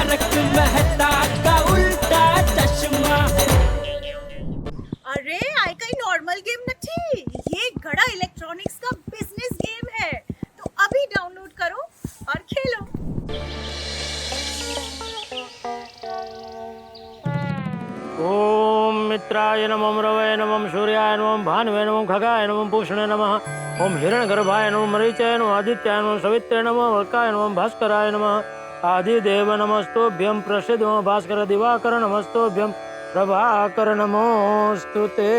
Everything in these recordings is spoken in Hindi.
तारक मेहता का उल्टा चश्मा। अरे આ કઈ નોર્મલ ગેમ નથી, ये गड़ा इलेक्ट्रॉनिक्स का बिजनेस गेम है, तो अभी डाउनलोड करो और खेलो। ओम मित्राय नमः रवये नमः सूर्याय नमः भानुवे नमः खगाय नमः पूषणे नमः ओम हिरण्यगर्भाय नमः मरीचाय नमः आदित्याय नमः सवित्रे नमः वल्काय नमः भास्कराय नमः आदिदेव नमस्तुभ्यं प्रसिद्ध नमः भास्कर दिवाकर नमस्तुभ्यं प्रभाकर नमोस्तुते।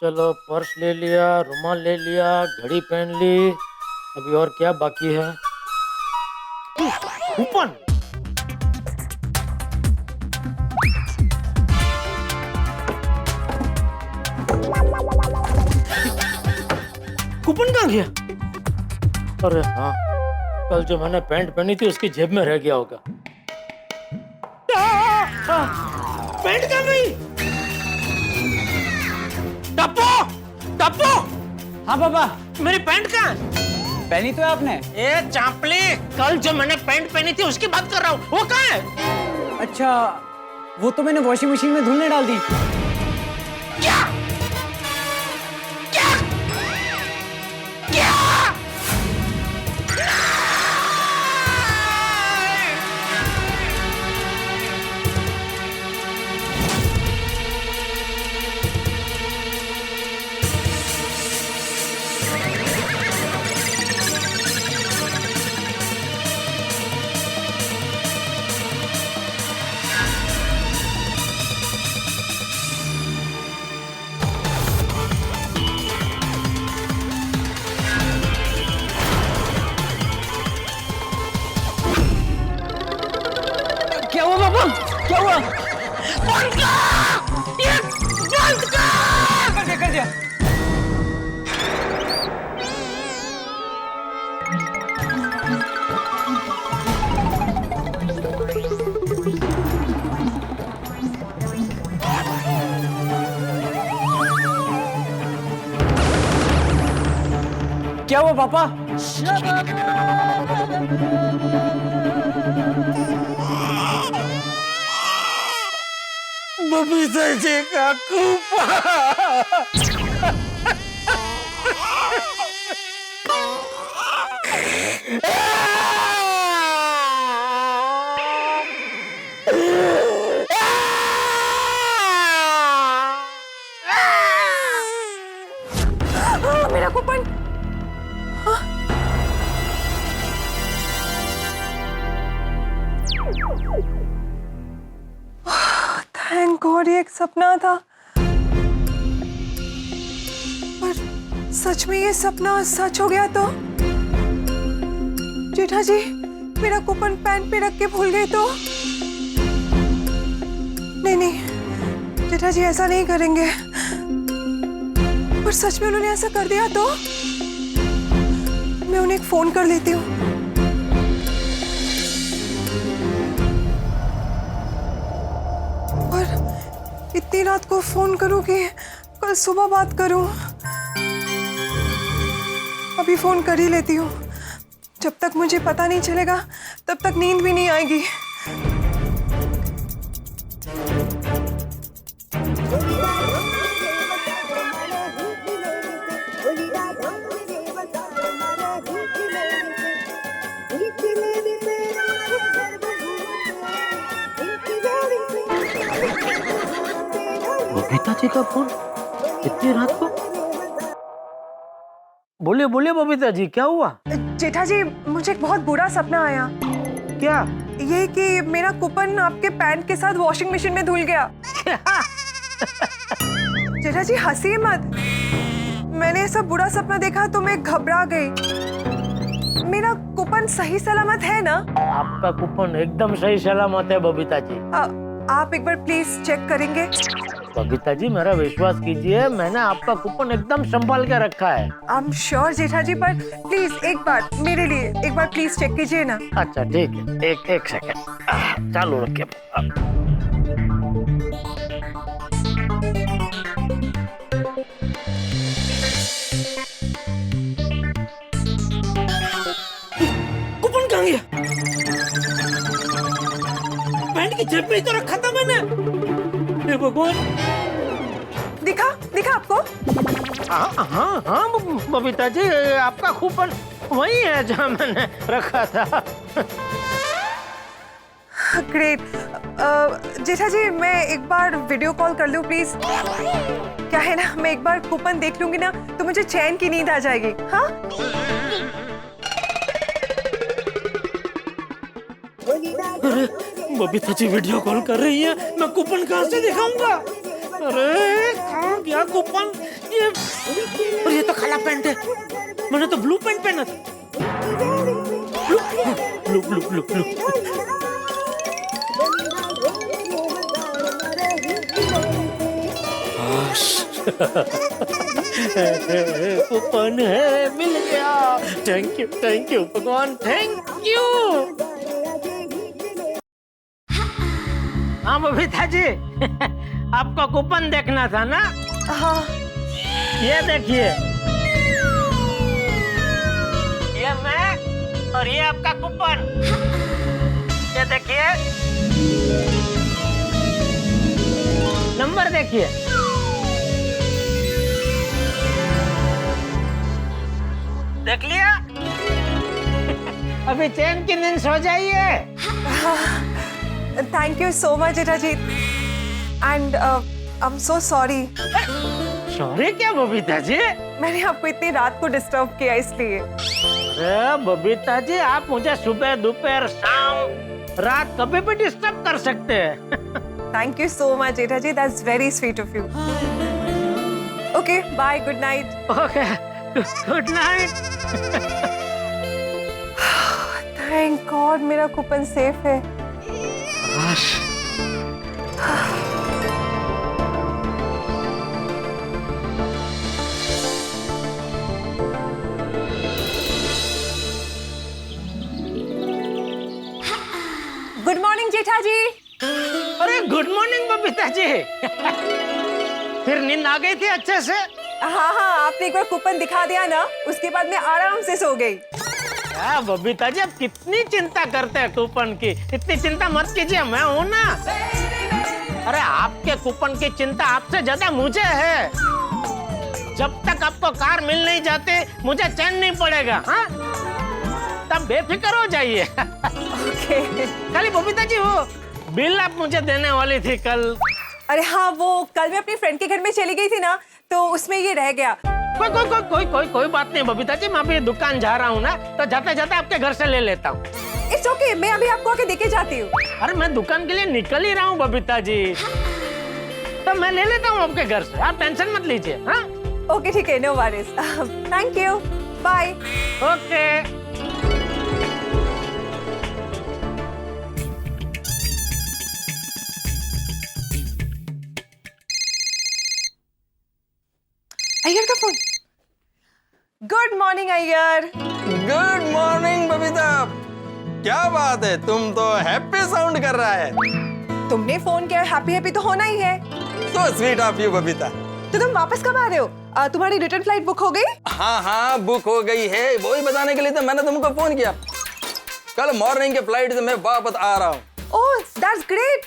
चलो पर्स ले लिया, रुमाल ले लिया, घड़ी पहन ली, अभी और क्या बाकी है? कूपन। कूपन कहाँ गया? अरे हाँ, कल जो मैंने पैंट पहनी थी उसकी जेब में रह गया होगा। पैंट कहाँ गई? टप्पू! टप्पू! हाँ पापा, मेरी पैंट कहाँ है? पहनी तो है आपने। ए चापली, कल जो मैंने पैंट पहनी थी उसकी बात कर रहा हूँ, वो कहाँ है? अच्छा, वो तो मैंने वॉशिंग मशीन में धुलने डाल दी। क्या? क्या? क्या? क्या हुआ पापा? क्या हुआ? बंद कर! ये बंद कर! कर दिया, कर दिया। क्या हुआ पापा? बबीता जी का कूपन। मेरा कूपन। थैंक गॉड ये एक सपना था, पर सच में ये सपना सच हो गया तो? जेठा जी मेरा कूपन पैंट पे रख के भूल गए तो? नहीं नहीं जेठा जी ऐसा नहीं करेंगे, पर सच में उन्होंने ऐसा कर दिया तो? मैं उन्हें एक फोन कर लेती हूँ। पर इतनी रात को फोन करूँ कि कल सुबह बात करूँ? अभी फोन कर ही लेती हूँ, जब तक मुझे पता नहीं चलेगा तब तक नींद भी नहीं आएगी। बबीता जी का फोन इतनी रात को? बोलिए बोलिए बबीता जी, क्या हुआ? जेठा जी मुझे एक बहुत बुरा सपना आया। क्या? ये कि मेरा कूपन आपके पैंट के साथ वॉशिंग मशीन में धुल गया। जेठा जी हंसिए मत, मैंने ऐसा बुरा सपना देखा तो मैं घबरा गई। मेरा कूपन सही सलामत है ना? आपका कूपन एकदम सही सलामत है बबीता जी। आप एक बार प्लीज चेक करेंगे? बबीता जी मेरा विश्वास कीजिए, मैंने आपका कूपन एकदम संभाल के रखा है। आई एम श्योर जेठा जी, पर प्लीज एक बार मेरे लिए एक बार प्लीज चेक कीजिए ना। अच्छा ठीक है, एक सेकंड चालू रखिए। जेब में ही तो रखा था मैंने। हे भगवान। दिखा दिखा आपको? हाँ हाँ हाँ बबीता जी, आपका कूपन वही है जहाँ मैंने रखा था। ग्रेट। जेठा जी, मैं एक बार वीडियो कॉल कर लूं प्लीज? क्या है ना, मैं एक बार कूपन देख लूंगी ना तो मुझे चैन की नींद आ जाएगी। हाँ अरे बबीता जी वीडियो कॉल कर रही है, मैं कूपन कहाँ से दिखाऊंगा? अरे कहाँ गया कूपन? ये और ये तो काला पैंट है, मैंने तो ब्लू पैंट पहना था। Blue blue blue blue blue. Coupon है, मिल गया। थैंक यू भगवान, थैंक यू। हाँ बबीता जी, आपको कूपन देखना था ना? हाँ। ये देखिए, ये मैं और ये आपका कूपन। ये देखिए, नंबर देखिए। देख लिया? अभी चैन की नींद सो जाइए। Thank you so much Jetha ji, and I am so sorry. Sorry क्या बबीता जी? मैंने आपको इतनी रात को डिस्टर्ब किया इसलिए। अरे बबीता जी, आप मुझे सुबह दोपहर शाम रात कभी भी डिस्टर्ब कर सकते हैं। Thank you so much Jetha ji, that's very sweet of you. Okay bye, good night. Okay good night. Thank God मेरा कूपन सेफ है। Good morning Jetha ji. अरे गुड मॉर्निंग बबीता जी। फिर नींद आ गई थी अच्छे से? हाँ हाँ, आपने एक बार कूपन दिखा दिया ना, उसके बाद मैं आराम से सो गई। क्या बबीता जी, आप कितनी चिंता करते हैं कूपन की? इतनी चिंता मत कीजिए, मैं हूँ ना। अरे आपके कूपन की चिंता आपसे ज्यादा मुझे है। जब तक आपको कार मिल नहीं जाती मुझे चैन नहीं पड़ेगा। हाँ, तब बेफिक्र हो जाइए। ओके। खाली बबीता जी, वो बिल आप मुझे देने वाली थी कल। अरे हाँ, वो कल मैं अपनी फ्रेंड के घर में चली गई थी ना, तो उसमें ये रह गया। कोई बात नहीं बबीता जी, मैं अभी दुकान जा रहा हूँ ना, तो जाते जाते आपके घर से ले लेता हूँ। इट्स ओके, मैं अभी आपको आके देके जाती हूँ। अरे मैं दुकान के लिए निकल ही रहा हूँ बबीता जी, तो मैं ले लेता हूँ आपके घर से, आप टेंशन मत लीजिए। हाँ ओके ठीक है, no worries. Thank you, bye. Okay. Iyer का phone. Good morning Iyer. Good morning Babita. क्या बात है, तुम तो हैप्पी साउंड कर रहा है। तुमने फोन किया, हैप्पी हैप्पी तो होना ही है। So sweet of you Babita. तो तुम वापस कब आ रहे हो? तुम्हारी रिटर्न फ्लाइट बुक हो गई? हाँ हाँ बुक हो गई है, वही बताने के लिए तो मैंने तुमको फोन किया। कल मॉर्निंग के फ्लाइट से मैं वापस आ रहा हूँ। Oh that's great.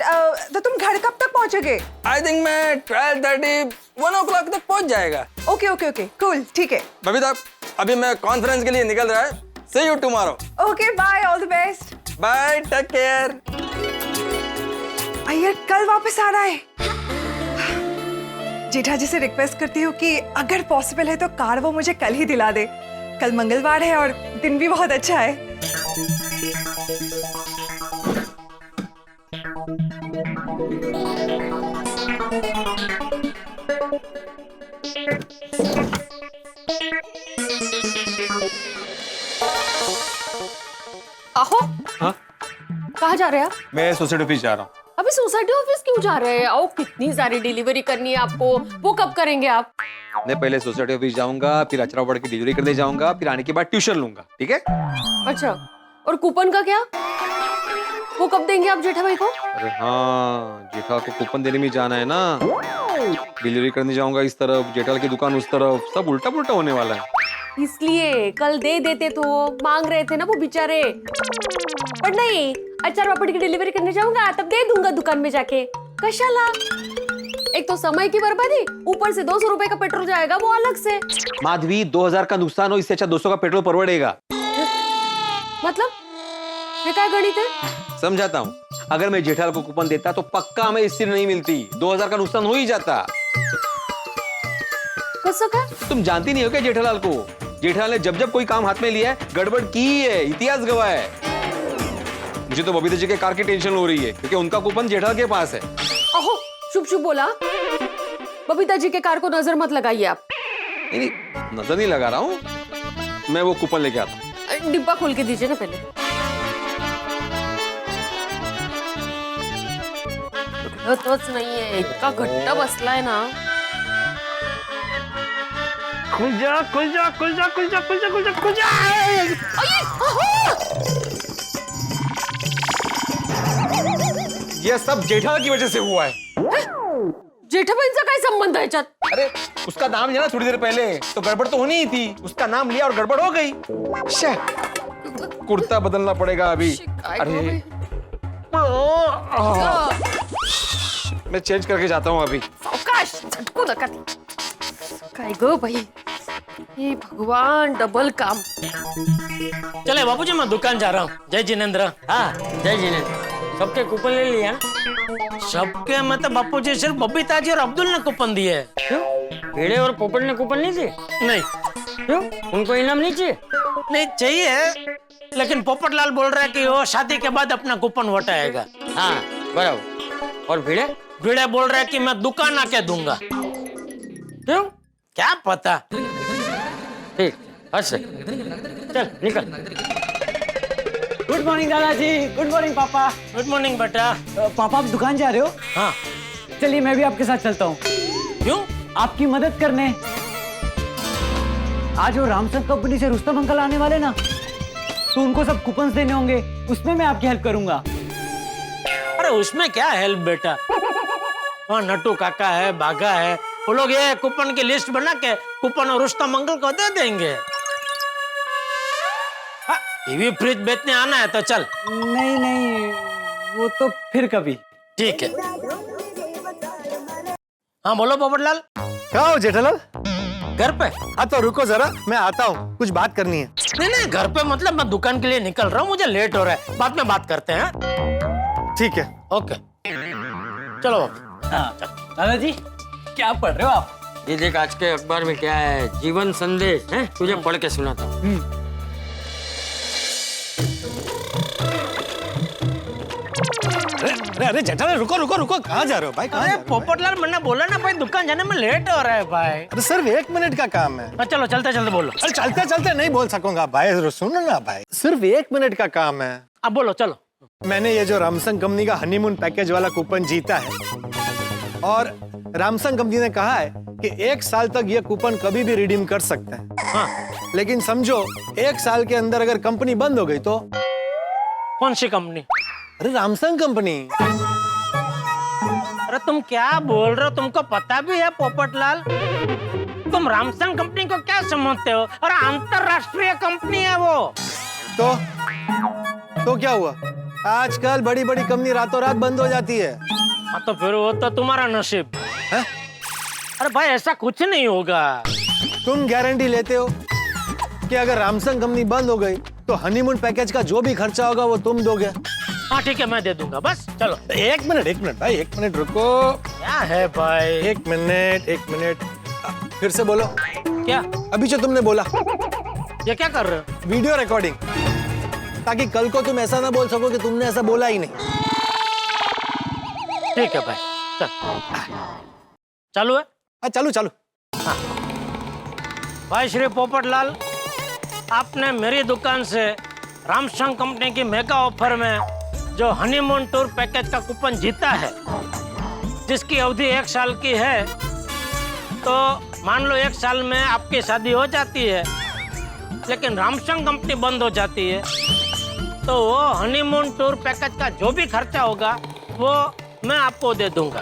तो तुम घर कब तक पहुंचोगे? आई थिंक मैं 12:30 1 o'clock तक पहुंच जाएगा। ओके ओके ओके, कूल, ठीक है। बबीता अभी मैं कॉन्फ्रेंस के लिए निकल रहा है। See you tomorrow. Okay bye, all the best. Bye, take care. Iyer कल वापस आ रहा है। जेठा जी से रिक्वेस्ट करती हूँ कि अगर पॉसिबल है तो कार वो मुझे कल ही दिला दे। कल मंगलवार है और दिन भी बहुत अच्छा है। आहो, हाँ? कहाँ जा रहे हैं आप? मैं सोसाइटी ऑफिस जा रहा हूँ। अभी सोसाइटी ऑफिस क्यों जा रहे हैं? आओ, कितनी सारी डिलीवरी करनी है आपको, वो कब करेंगे आप? मैं पहले सोसाइटी ऑफिस जाऊंगा, फिर अचरा पड़ के डिलीवरी करने जाऊंगा, फिर आने के बाद ट्यूशन लूंगा, ठीक है? अच्छा, और कूपन का क्या? वो कब देंगे आप जेठा भाई को? अरे हाँ, जेठा को कूपन देने में जाना है ना। डिलीवरी करने जाऊंगा इस तरफ, जेठाल की दुकान उस तरफ, सब उल्टा पुल्टा होने वाला है। इसलिए कल दे देते तो, मांग रहे थे ना वो बेचारे। पापड़ नहीं, अचार पापड़ की डिलीवरी करने जाऊंगा तब दे दूंगा दुकान में जाके। कशाला? एक तो समय की बर्बादी, ऊपर से 200 रुपए का पेट्रोल जाएगा वो अलग से। माधवी 2000 का नुकसान हो, इससे अच्छा 200 का पेट्रोल परवड़ेगा। मतलब ये क्या गणित है? समझाता हूँ, अगर मैं जेठालाल को कूपन देता तो पक्का हमें इससे नहीं मिलती, 2000 का नुकसान हो ही जाता। कसो का? तुम जानती नहीं हो क्या जेठालाल को? जेठालाल ने जब जब कोई काम हाथ में लिया है गड़बड़ की ही है, इतिहास गवाह है। मुझे तो बबीता जी के कार की टेंशन हो रही है क्योंकि उनका कूपन जेठालाल के पास है। ओहो, शुभ शुभ बोला। बबीता जी के कार को नजर मत लगाइए आप। नहीं, नजर नहीं लगा रहा हूँ, मैं वो कूपन लेके आता हूँ। डिब्बा खोल के दीजिए ना पहले। तोच नहीं है, इतना घट्टा बसला है ना। खुल जा खुल जा खुल जा खुल जा खुल जा खुल जा खुल जा। ये सब जेठालाल की वजह से हुआ है। जेठाबाईंचा काय संबंध है? अरे उसका नाम लिया ना थोड़ी देर पहले, तो गड़बड़ तो होनी ही थी। उसका नाम लिया और गड़बड़ हो गई। कुर्ता बदलना पड़ेगा अभी। अरे मैं चेंज करके जाता हूँ अभी। सावकाश, झटको नका ती। काय गो भाई, ये भगवान डबल काम। चले बापूजी, मैं दुकान जा रहा हूँ। जय जिनेंद्र। हाँ जय जिनेंद्र। सबके कूपन ले लिया? सबके मतलब बापूजी सिर्फ बबीता जी और अब्दुल ने कूपन दिए। क्यों? भेड़े और पोपट ने कूपन नहीं दिए? नहीं। क्यों? उनको इनाम नहीं चाहिए? नहीं चाहिए, लेकिन पोपटलाल बोल रहा है कि वो शादी के बाद अपना कूपन वटाएगा। हाँ बराबर। और भेड़े? भिड़े बोल रहा है कि मैं दुकान आके दूंगा। क्यों? क्या पता। ठीक, अच्छा चल निकल। गुड मॉर्निंग दादाजी। गुड मॉर्निंग पापा। गुड मॉर्निंग बेटा। पापा आप दुकान जा रहे हो? हाँ। चलिए मैं भी आपके साथ चलता हूँ। क्यों? आपकी मदद करने। आज वो रामसंग कंपनी से रुस्तम अंकल आने वाले ना, तो उनको सब कूपन्स देने होंगे, उसमें मैं आपकी हेल्प करूंगा। अरे उसमें क्या हेल्प बेटा, वहाँ नट्टू काका है, बाघा है, वो लोग ये कूपन की लिस्ट बना के कूपन और रुस्तम अंकल को दे देंगे। टीवी फ्रिज बेचने आना है तो चल। नहीं नहीं, वो तो फिर कभी। ठीक है। हाँ बोलो पोपटलाल। कहाँ हो जेठालाल? घर पे। हाँ तो रुको जरा, मैं आता हूँ, कुछ बात करनी है। नहीं नहीं, घर पे मतलब मैं दुकान के लिए निकल रहा हूँ, मुझे लेट हो रहा है, बाद में बात करते हैं। ठीक है। ओके चलो। दादाजी क्या पढ़ रहे हो आप? ये देख आज के अखबार में क्या है, जीवन संदेश है, तुझे पढ़ के सुनाता हूँ। अरे जेठालाल रुको रुको रुको, कहाँ जा रहे हो भाई? अरे पोपटलाल मैंने बोला ना भाई, दुकान जाने में लेट हो रहा है भाई। अरे सिर्फ 1 मिनट का काम है। चलो चलते चलते बोलो। अरे चलते चलते नहीं बोल सकूंगा भाई, सुनो ना भाई, सिर्फ 1 मिनट का काम है। अब बोलो चलो। मैंने ये जो रामसंग कंपनी का हनीमून पैकेज वाला कूपन जीता है, और रामसंग कंपनी ने कहा है कि 1 साल तक ये कूपन कभी भी रिडीम कर सकते हैं। हाँ। लेकिन समझो 1 साल के अंदर अगर कंपनी बंद हो गई तो? कौन सी कंपनी? अरे रामसंग कंपनी। अरे तुम क्या बोल रहे हो, तुमको पता भी है पोपटलाल? तुम रामसंग कंपनी को क्या समझते हो? अरे अंतरराष्ट्रीय कंपनी है वो। तो क्या हुआ? आजकल बड़ी बड़ी कंपनी रातों रात बंद हो जाती है। हाँ तो फिर वो तो तुम्हारा नसीब है? अरे भाई ऐसा कुछ नहीं होगा। तुम गारंटी लेते हो कि अगर रामसंग कंपनी बंद हो गई तो हनीमून पैकेज का जो भी खर्चा होगा वो तुम दोगे? हाँ ठीक है, मैं दे दूंगा, बस चलो। 1 मिनट भाई, 1 मिनट रुको। क्या है भाई? 1 मिनट। फिर से बोलो। क्या? अभी जो तुमने बोला। ये क्या कर रहे हो? वीडियो रिकॉर्डिंग, ताकि कल को तुम ऐसा ना बोल सको कि तुमने ऐसा बोला ही नहीं। ठीक है भाई, चल। चालू है? हाँ चालू। हाँ। भाई श्री पोपटलाल, आपने मेरी दुकान से रामसंग कंपनी की मेगा ऑफर में जो हनीमून टूर पैकेज का कूपन जीता है, जिसकी अवधि 1 साल की है, तो मान लो 1 साल में आपकी शादी हो जाती है, लेकिन रामसंग कंपनी बंद हो जाती है, तो वो हनीमून टूर पैकेज का जो भी खर्चा होगा वो मैं आपको दे दूंगा।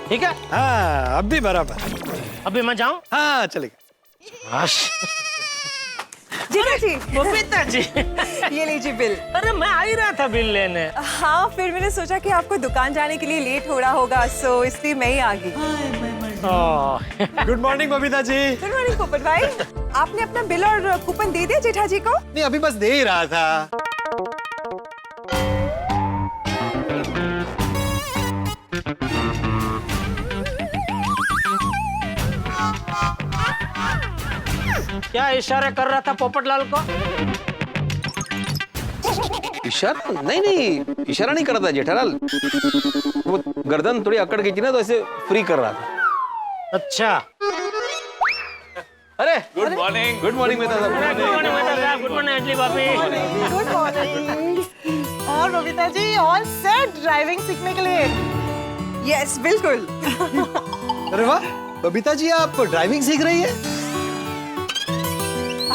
ठीक है? हाँ अब भी बराबर। अभी मैं जाऊं? हाँ चलेगा। जीजा जी बबीता जी, ये लीजिए बिल। अरे मैं आ ही रहा था बिल लेने। हाँ, फिर मैंने सोचा कि आपको दुकान जाने के लिए लेट हो रहा होगा, सो इसलिए मैं ही आ गई। Good morning Babita ji. Good morning पोपट भाई, आपने अपना बिल और कूपन दे दिया जेठा जी को? नहीं, अभी बस दे ही रहा था। क्या इशारे कर रहा था पोपटलाल को? इशारा नहीं, इशारा नहीं कर रहा था जेठालाल। वो गर्दन थोड़ी अकड़ गई थी ना, तो ऐसे फ्री कर रहा था। अच्छा, अरे गुड मॉर्निंग मेहता साहब। गुड मॉर्निंग अंजलि भाभी। Good morning. और Babita ji all set driving सीखने के लिए? यस, बिल्कुल। अरे वाह, बबीता जी आप ड्राइविंग सीख रही है?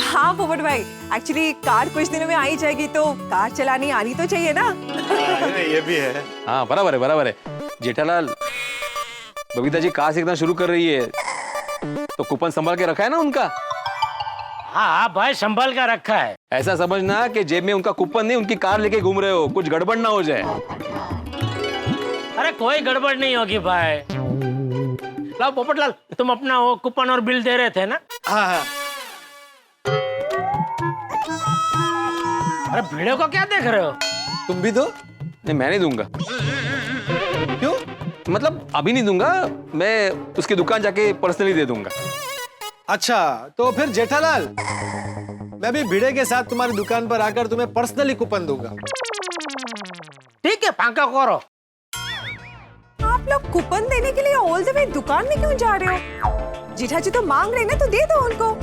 हाँ पोपट भाई, एक्चुअली कार कुछ दिनों में आ ही जाएगी, तो कार चलानी आनी तो चाहिए ना। ये भी है। हाँ बराबर है जेठालाल। बबीता जी कार सीखना शुरू कर रही है, तो कूपन संभाल के रखा है ना उनका? हाँ भाई, संभाल कर रखा है। ऐसा समझना कि जेब में उनका कूपन नहीं, उनकी कार लेके घूम रहे हो, कुछ गड़बड़ ना हो जाए। अरे कोई गड़बड़ नहीं होगी भाई। लाओ पोपटलाल, तुम अपना वो कूपन और बिल दे रहे थे ना? हाँ। अरे भिड़े को क्या देख रहे हो? तुम भी दो। नहीं, मैं नहीं दूंगा। क्यों? मतलब अभी नहीं दूंगा, मैं उसकी दुकान जाके पर्सनली दे दूंगा। अच्छा, तो फिर जेठालाल, मैं भी भिड़े के साथ तुम्हारी दुकान पर आकर तुम्हें पर्सनली कूपन दूंगा। ठीक है, फांका करो। आप लोग कूपन देने के लिए ऑल द वे दुकान में क्यों जा रहे हो? जेठा जी तो मांग रहे ना, तो दे दो उनको।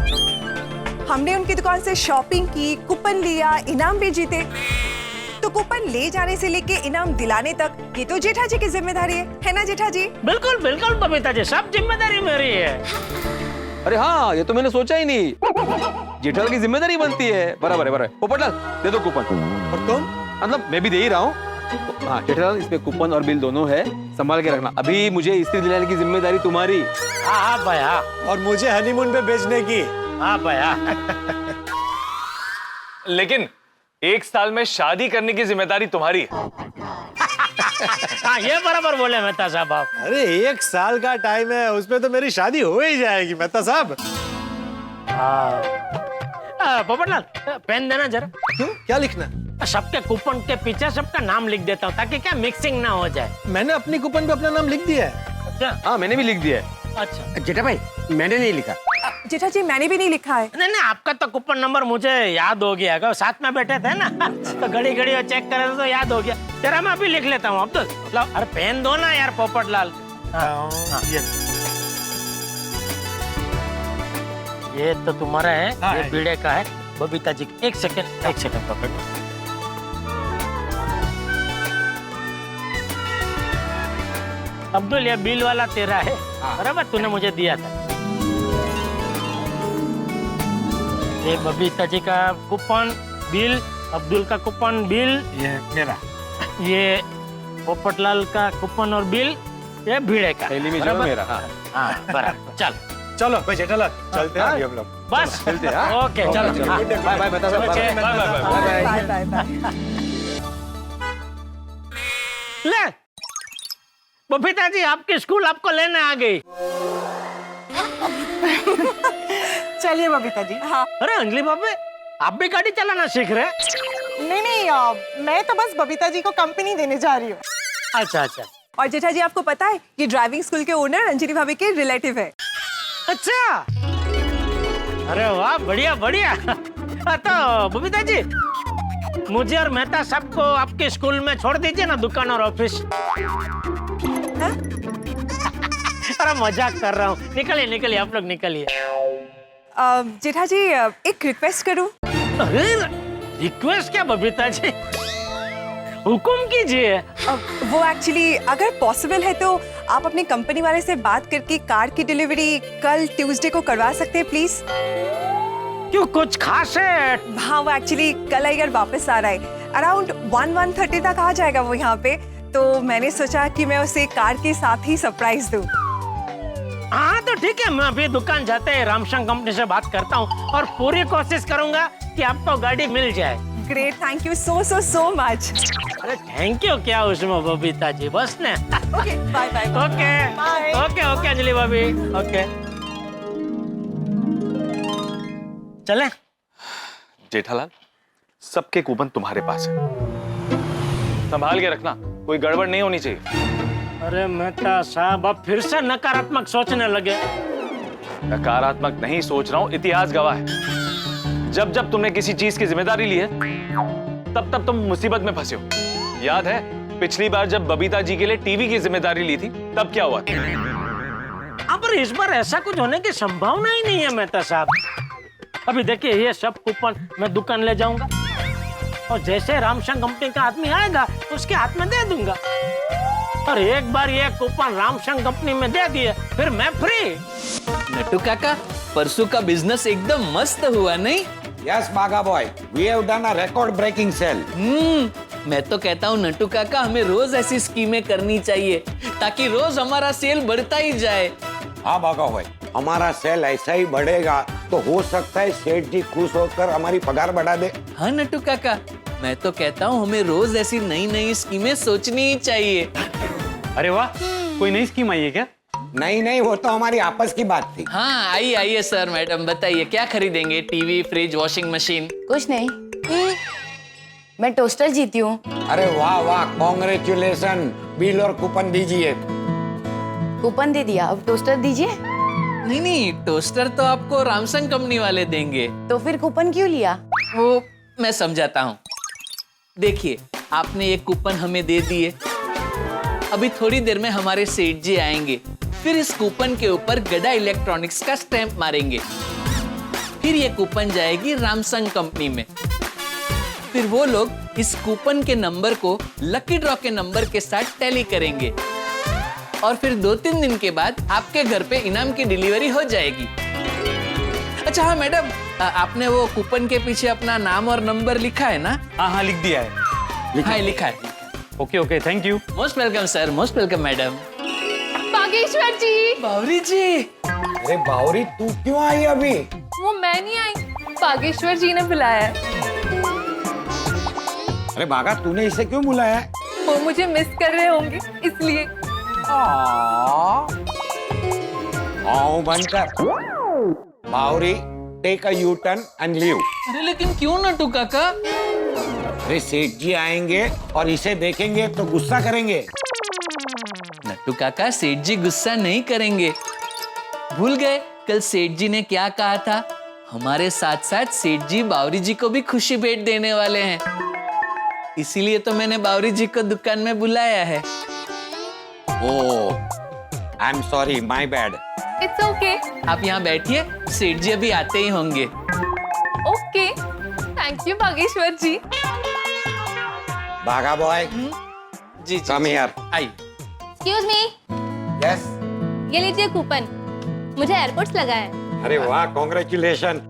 हमने उनकी दुकान से शॉपिंग की, कूपन लिया, इनाम भी जीते, तो कूपन ले जाने से लेके इनाम दिलाने तक ये तो जेठा जी की जिम्मेदारी है ना जेठा जी? बिल्कुल बिल्कुल बबीता जी, सब जिम्मेदारी मेरी है। अरे हाँ, ये तो मैंने सोचा ही नहीं। जेठालाल की जिम्मेदारी बनती है। बराबर है। पोपटलाल दे दो कूपन। और तुम? मतलब मैं भी दे ही रहा हूँ। हाँ जेठालाल, इसमें कूपन और बिल दोनों है, संभाल के रखना। अभी मुझे इस्त्री दिलाने की जिम्मेदारी तुम्हारी। हाँ भाई हाँ। और मुझे हनीमून पे भेजने की। हाँ भाई हाँ। लेकिन 1 साल में शादी करने की जिम्मेदारी तुम्हारी है। हाँ, ये बराबर बोले मेहता साहब आप। अरे 1 साल का टाइम है, उसमें तो मेरी शादी हो ही जाएगी मेहता साहब। पोपटलाल, पेन देना जरा। क्यों? क्या लिखना? सबके कूपन के पीछे सबका नाम लिख देता हूँ, ताकि क्या मिक्सिंग ना हो जाए। मैंने अपनी कूपन पे अपना नाम लिख दिया है। अच्छा हाँ, मैंने भी लिख दिया है। अच्छा। जेठा भाई, मैंने नहीं लिखा। जेठा जी मैंने भी नहीं लिखा है। नहीं, आपका तो कूपन नंबर मुझे याद हो गया, अगर साथ में बैठे थे ना, तो घड़ी चेक करे तो याद हो गया। तेरा मैं अभी लिख लेता हूँ अब्दुल। लाओ, अरे पेन दो ना यार पोपटलाल। ये तो तुम्हारा है, ये बीड़े का है बबीता जी। एक सेकंड पकड़। अब्दुल, ये बिल वाला तेरा है, बराबर? तूने मुझे दिया था। ये बबीता जी का कूपन बिल, अब्दुल का कूपन बिल, ये मेरा। ये पोपटलाल का कूपन और बिल, ये भिड़े का। मेरा। हाँ बराबर। चलो भाई जेठालाल, चलते हैं अभी हम लोग। बस चलते हैं। ओके, चलो। बाय बाय मेहता साहब। Okay, bye bye bye. ले बबीता जी, आपके स्कूल आपको लेने आ गई। चलिए बबीता जी। हाँ। अरे अंजलि बाबे, आप भी गाड़ी चलाना सीख रहे? नहीं, मैं तो बस बबीता जी को कंपनी देने जा रही हूँ। अच्छा। और जेठा जी आपको पता है, ये ड्राइविंग स्कूल के ओनर अंजलि भाभी के रिलेटिव है। अच्छा, अरे वाह, बढ़िया। तो बबीता जी, मुझे और मेहता सबको आपके स्कूल में छोड़ दीजिए ना, दुकान और ऑफिस। अरे मजाक कर रहा हूँ। निकलिए आप लोग, निकलिए। जेठा जी एक रिक्वेस्ट करूं? अरे रिक्वेस्ट क्या बबीता जी, हुकुम कीजिए। वो एक्चुअली अगर पॉसिबल है तो आप अपनी कंपनी वाले से बात करके कार की डिलीवरी कल ट्यूसडे को करवा सकते हैं प्लीज? क्यों, कुछ खास है? हाँ, वो एक्चुअली कल अगर वापस आ रहा है, अराउंड 1:30 तक आ जाएगा वो यहाँ पे, तो मैंने सोचा कि मैं उसे कार के साथ ही सरप्राइज दूं। हाँ तो ठीक है, मैं अभी दुकान जाते हैं रामशंकर कंपनी से बात करता हूँ और पूरी कोशिश करूंगा कि आपको गाड़ी मिल जाए। Great, thank you so much. अरे थैंक यू क्या उसमें बबीता जी, बस ने। Okay bye bye. Okay okay okay Anjali भाभी, ओके चले। जेठालाल, सबके कूपन तुम्हारे पास है, संभाल के रखना, कोई गड़बड़ नहीं होनी चाहिए। अरे मेहता साहब, अब फिर से नकारात्मक सोचने लगे। नकारात्मक नहीं सोच रहा हूँ, इतिहास गवाह है, जब जब तुमने किसी चीज की जिम्मेदारी ली है तब तब तुम मुसीबत में फंसे हो। याद है पिछली बार जब बबीता जी के लिए टीवी की जिम्मेदारी ली थी तब क्या हुआ था? अब इस बार ऐसा कुछ होने की संभावना ही नहीं है मेहता साहब। अभी देखिए ये सब कूपन मैं दुकान ले जाऊंगा और जैसे रामसंग कंपनी का आदमी आएगा तो उसके हाथ में दे दूंगा, और एक बार ये कूपन रामसंग कंपनी में दे दिए फिर मैं फ्री। नट्टू काका, परसों का बिजनेस एकदम मस्त हुआ नहीं? Yes Bagha boy, we have done a record breaking sale. मैं तो कहता हूँ नट्टू काका, हमें रोज ऐसी स्कीमें करनी चाहिए ताकि रोज हमारा सेल बढ़ता ही जाए। हाँ बागा बॉय, हमारा सेल ऐसा ही बढ़ेगा तो हो सकता है सेठ जी खुश होकर हमारी पगार बढ़ा दे। हाँ नट्टू काका, मैं तो कहता हूँ हमें रोज ऐसी नई नई स्कीमें सोचनी ही चाहिए। अरे वाह, कोई नई स्कीम आई है क्या? नहीं, वो तो हमारी आपस की बात थी। हाँ आइए सर, मैडम बताइए क्या खरीदेंगे? TV, fridge, washing machine? कुछ नहीं, मैं टोस्टर जीती हूँ। अरे वाह वाह, कॉन्ग्रेचुलेशन। बिल और कूपन दीजिए। कूपन दे दिया, अब टोस्टर दीजिए। नहीं, टोस्टर तो आपको रामसंग कंपनी वाले देंगे। तो फिर कूपन क्यों लिया? वो मैं समझाता हूँ। देखिए, आपने ये कूपन हमें दे दिए, अभी थोड़ी देर में हमारे सेठ जी आएंगे, फिर इस कूपन के ऊपर गड़ा इलेक्ट्रॉनिक्स का स्टैंप मारेंगे, फिर ये कूपन जाएगी रामसंग कंपनी में, फिर वो लोग इस कूपन के नंबर को लकी ड्रॉ के नंबर के साथ टैली करेंगे और फिर 2-3 दिन के बाद आपके घर पे इनाम की डिलीवरी हो जाएगी। अच्छा हाँ मैडम, आपने वो कूपन के पीछे अपना नाम और नंबर लिखा है ना? हाँ लिख दिया है। हाँ लिखा है। Okay thank you. Most welcome sir, most welcome madam. Bageshwar ji. Bawri ji. अरे बावरी, तू क्यों आई अभी? वो मैं नहीं आई, बागेश्वर जी ने बुलाया। अरे बागा, तूने इसे क्यों बुलाया? वो मुझे मिस कर रहे होंगे इसलिए। आओ बनकर। Bawri, take a U turn and leave. अरे लेकिन क्यों नट्टू काका? अरे सेठ जी आएंगे और इसे देखेंगे तो गुस्सा करेंगे। नट्टू काका, सेठ जी गुस्सा नहीं करेंगे। भूल गए कल सेठ जी ने क्या कहा था? हमारे साथ साथ सेठ जी बावरी जी को भी खुशी भेंट देने वाले हैं, इसीलिए तो मैंने बावरी जी को दुकान में बुलाया है। Oh, I am sorry, my bad. It's okay. आप यहाँ बैठिए, सेठ जी अभी आते ही होंगे। Okay, thank you Bageshwar ji. Bagha boy, जी कम हियर। आई। Excuse me. यस। ये लीजिए कूपन, मुझे एयरपोर्ट्स लगा है। अरे वाह, congratulation.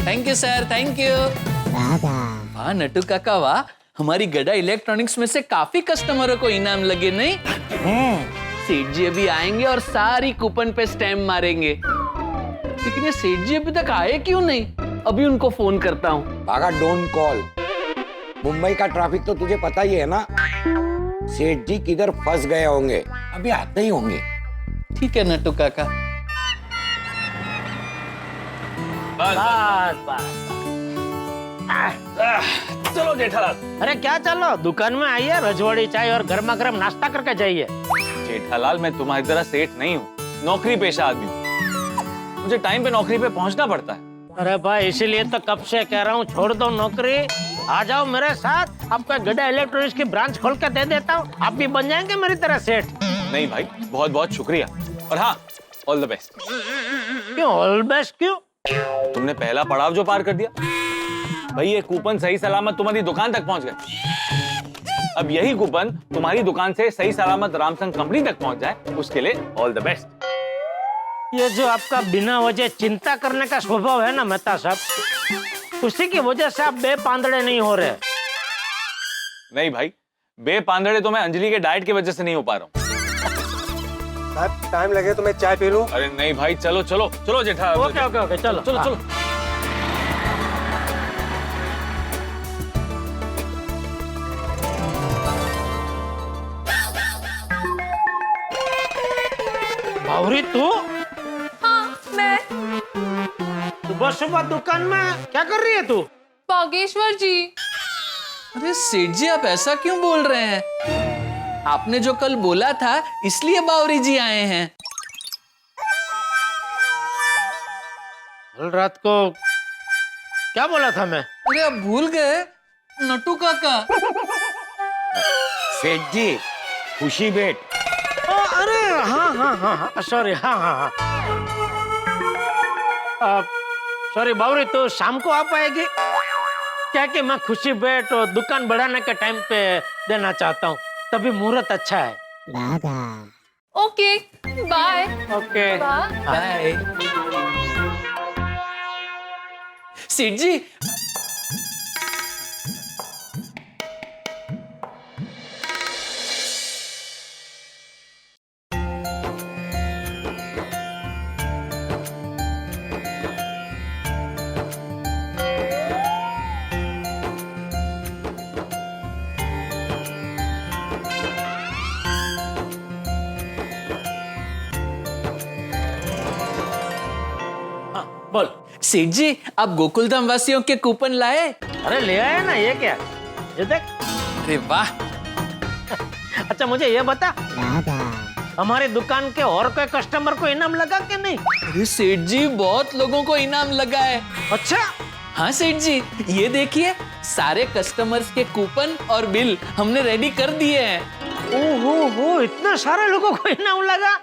Thank you sir, thank you. वाह नट्टू काका वाह, हमारी गड़ा इलेक्ट्रॉनिक्स में से काफी कस्टमरों को इनाम लगे नहीं? सेठ जी अभी आएंगे और सारी कूपन पे स्टैम्प मारेंगे, लेकिन ये सेठ जी अभी तक आए क्यों नहीं? अभी उनको फोन करता हूँ। बागा, डोंट कॉल। मुंबई का ट्रैफिक तो तुझे पता ही है ना। सेठ जी किधर फंस गए होंगे, अभी आते ही होंगे। ठीक है नट्टू काका। बस चलो जेठालाल। अरे क्या चलो, दुकान में आइए, रजवाड़ी चाय और गर्मा गर्म नाश्ता करके जाइए। जेठालाल, मैं तुम्हारी तरह सेठ नहीं हूँ, नौकरी पेशा आदमी हूँ, मुझे टाइम पे नौकरी पे पहुँचना पड़ता है। अरे भाई, इसीलिए तो कब से कह रहा हूँ छोड़ दो नौकरी, आ जाओ मेरे साथ, आपको गड़ा इलेक्ट्रॉनिक्स की ब्रांच खोल के दे देता हूँ, आप भी बन जाएंगे मेरी तरह सेठ। नहीं भाई, बहुत बहुत शुक्रिया, और हाँ, ऑल द बेस्ट। क्यों ऑल बेस्ट क्यों? तुमने पहला पड़ाव जो पार कर दिया भाई, ये कूपन सही सलामत तुम्हारी दुकान तक पहुंच गए। अब यही कूपन तुम्हारी दुकान से सही सलामत रामसंग कंपनी तक पहुंच जाए, उसके लिए ऑल द बेस्ट। ये जो आपका बिना वजह चिंता करने का स्वभाव है ना मेहता साहब, उसी की वजह से आप बेपांदड़े नहीं हो रहे। नहीं भाई, बेपांदड़े तो मैं अंजलि के डाइट की वजह से नहीं हो पा रहा हूँ। टाइम लगे तो मैं चाय पी लूं। अरे नहीं भाई, चलो चलो चलो जेठा। ओके ओके ओके, चलो चलो चलो। बावरी तू हाँ मैं। सुबह सुबह दुकान में क्या कर रही है तू? बागेश्वर जी। अरे सेठ जी, आप ऐसा क्यों बोल रहे हैं? आपने जो कल बोला था इसलिए बावरी जी आए हैं। कल रात को क्या बोला था मैं? अरे आप भूल गए? नटू काका। सेठ जी, खुशी बेट। अरे हाँ हाँ हाँ हाँ, सॉरी, हाँ हाँ हाँ, सॉरी बावरी, तो शाम को आ पाएगी क्या? कि मैं खुशी बेट और दुकान बढ़ाने के टाइम पे देना चाहता हूँ, तभी मुहूर्त अच्छा है। Okay bye. Okay bye. सेठ जी, बोल। सेठ जी, आप गोकुलधाम वासियों के कूपन लाए? अरे ले आया ना, ये क्या? ये देख। अरे वाह। अच्छा मुझे ये बता, हमारी दुकान के और कोई कस्टमर को इनाम लगा कि नहीं? अरे सेठ जी, बहुत लोगों को इनाम लगा है। अच्छा हाँ सेठ जी, ये देखिए, सारे कस्टमर्स के कूपन और बिल हमने रेडी कर दिए हैं। ओहो, इतना सारे लोगों को इनाम लगा।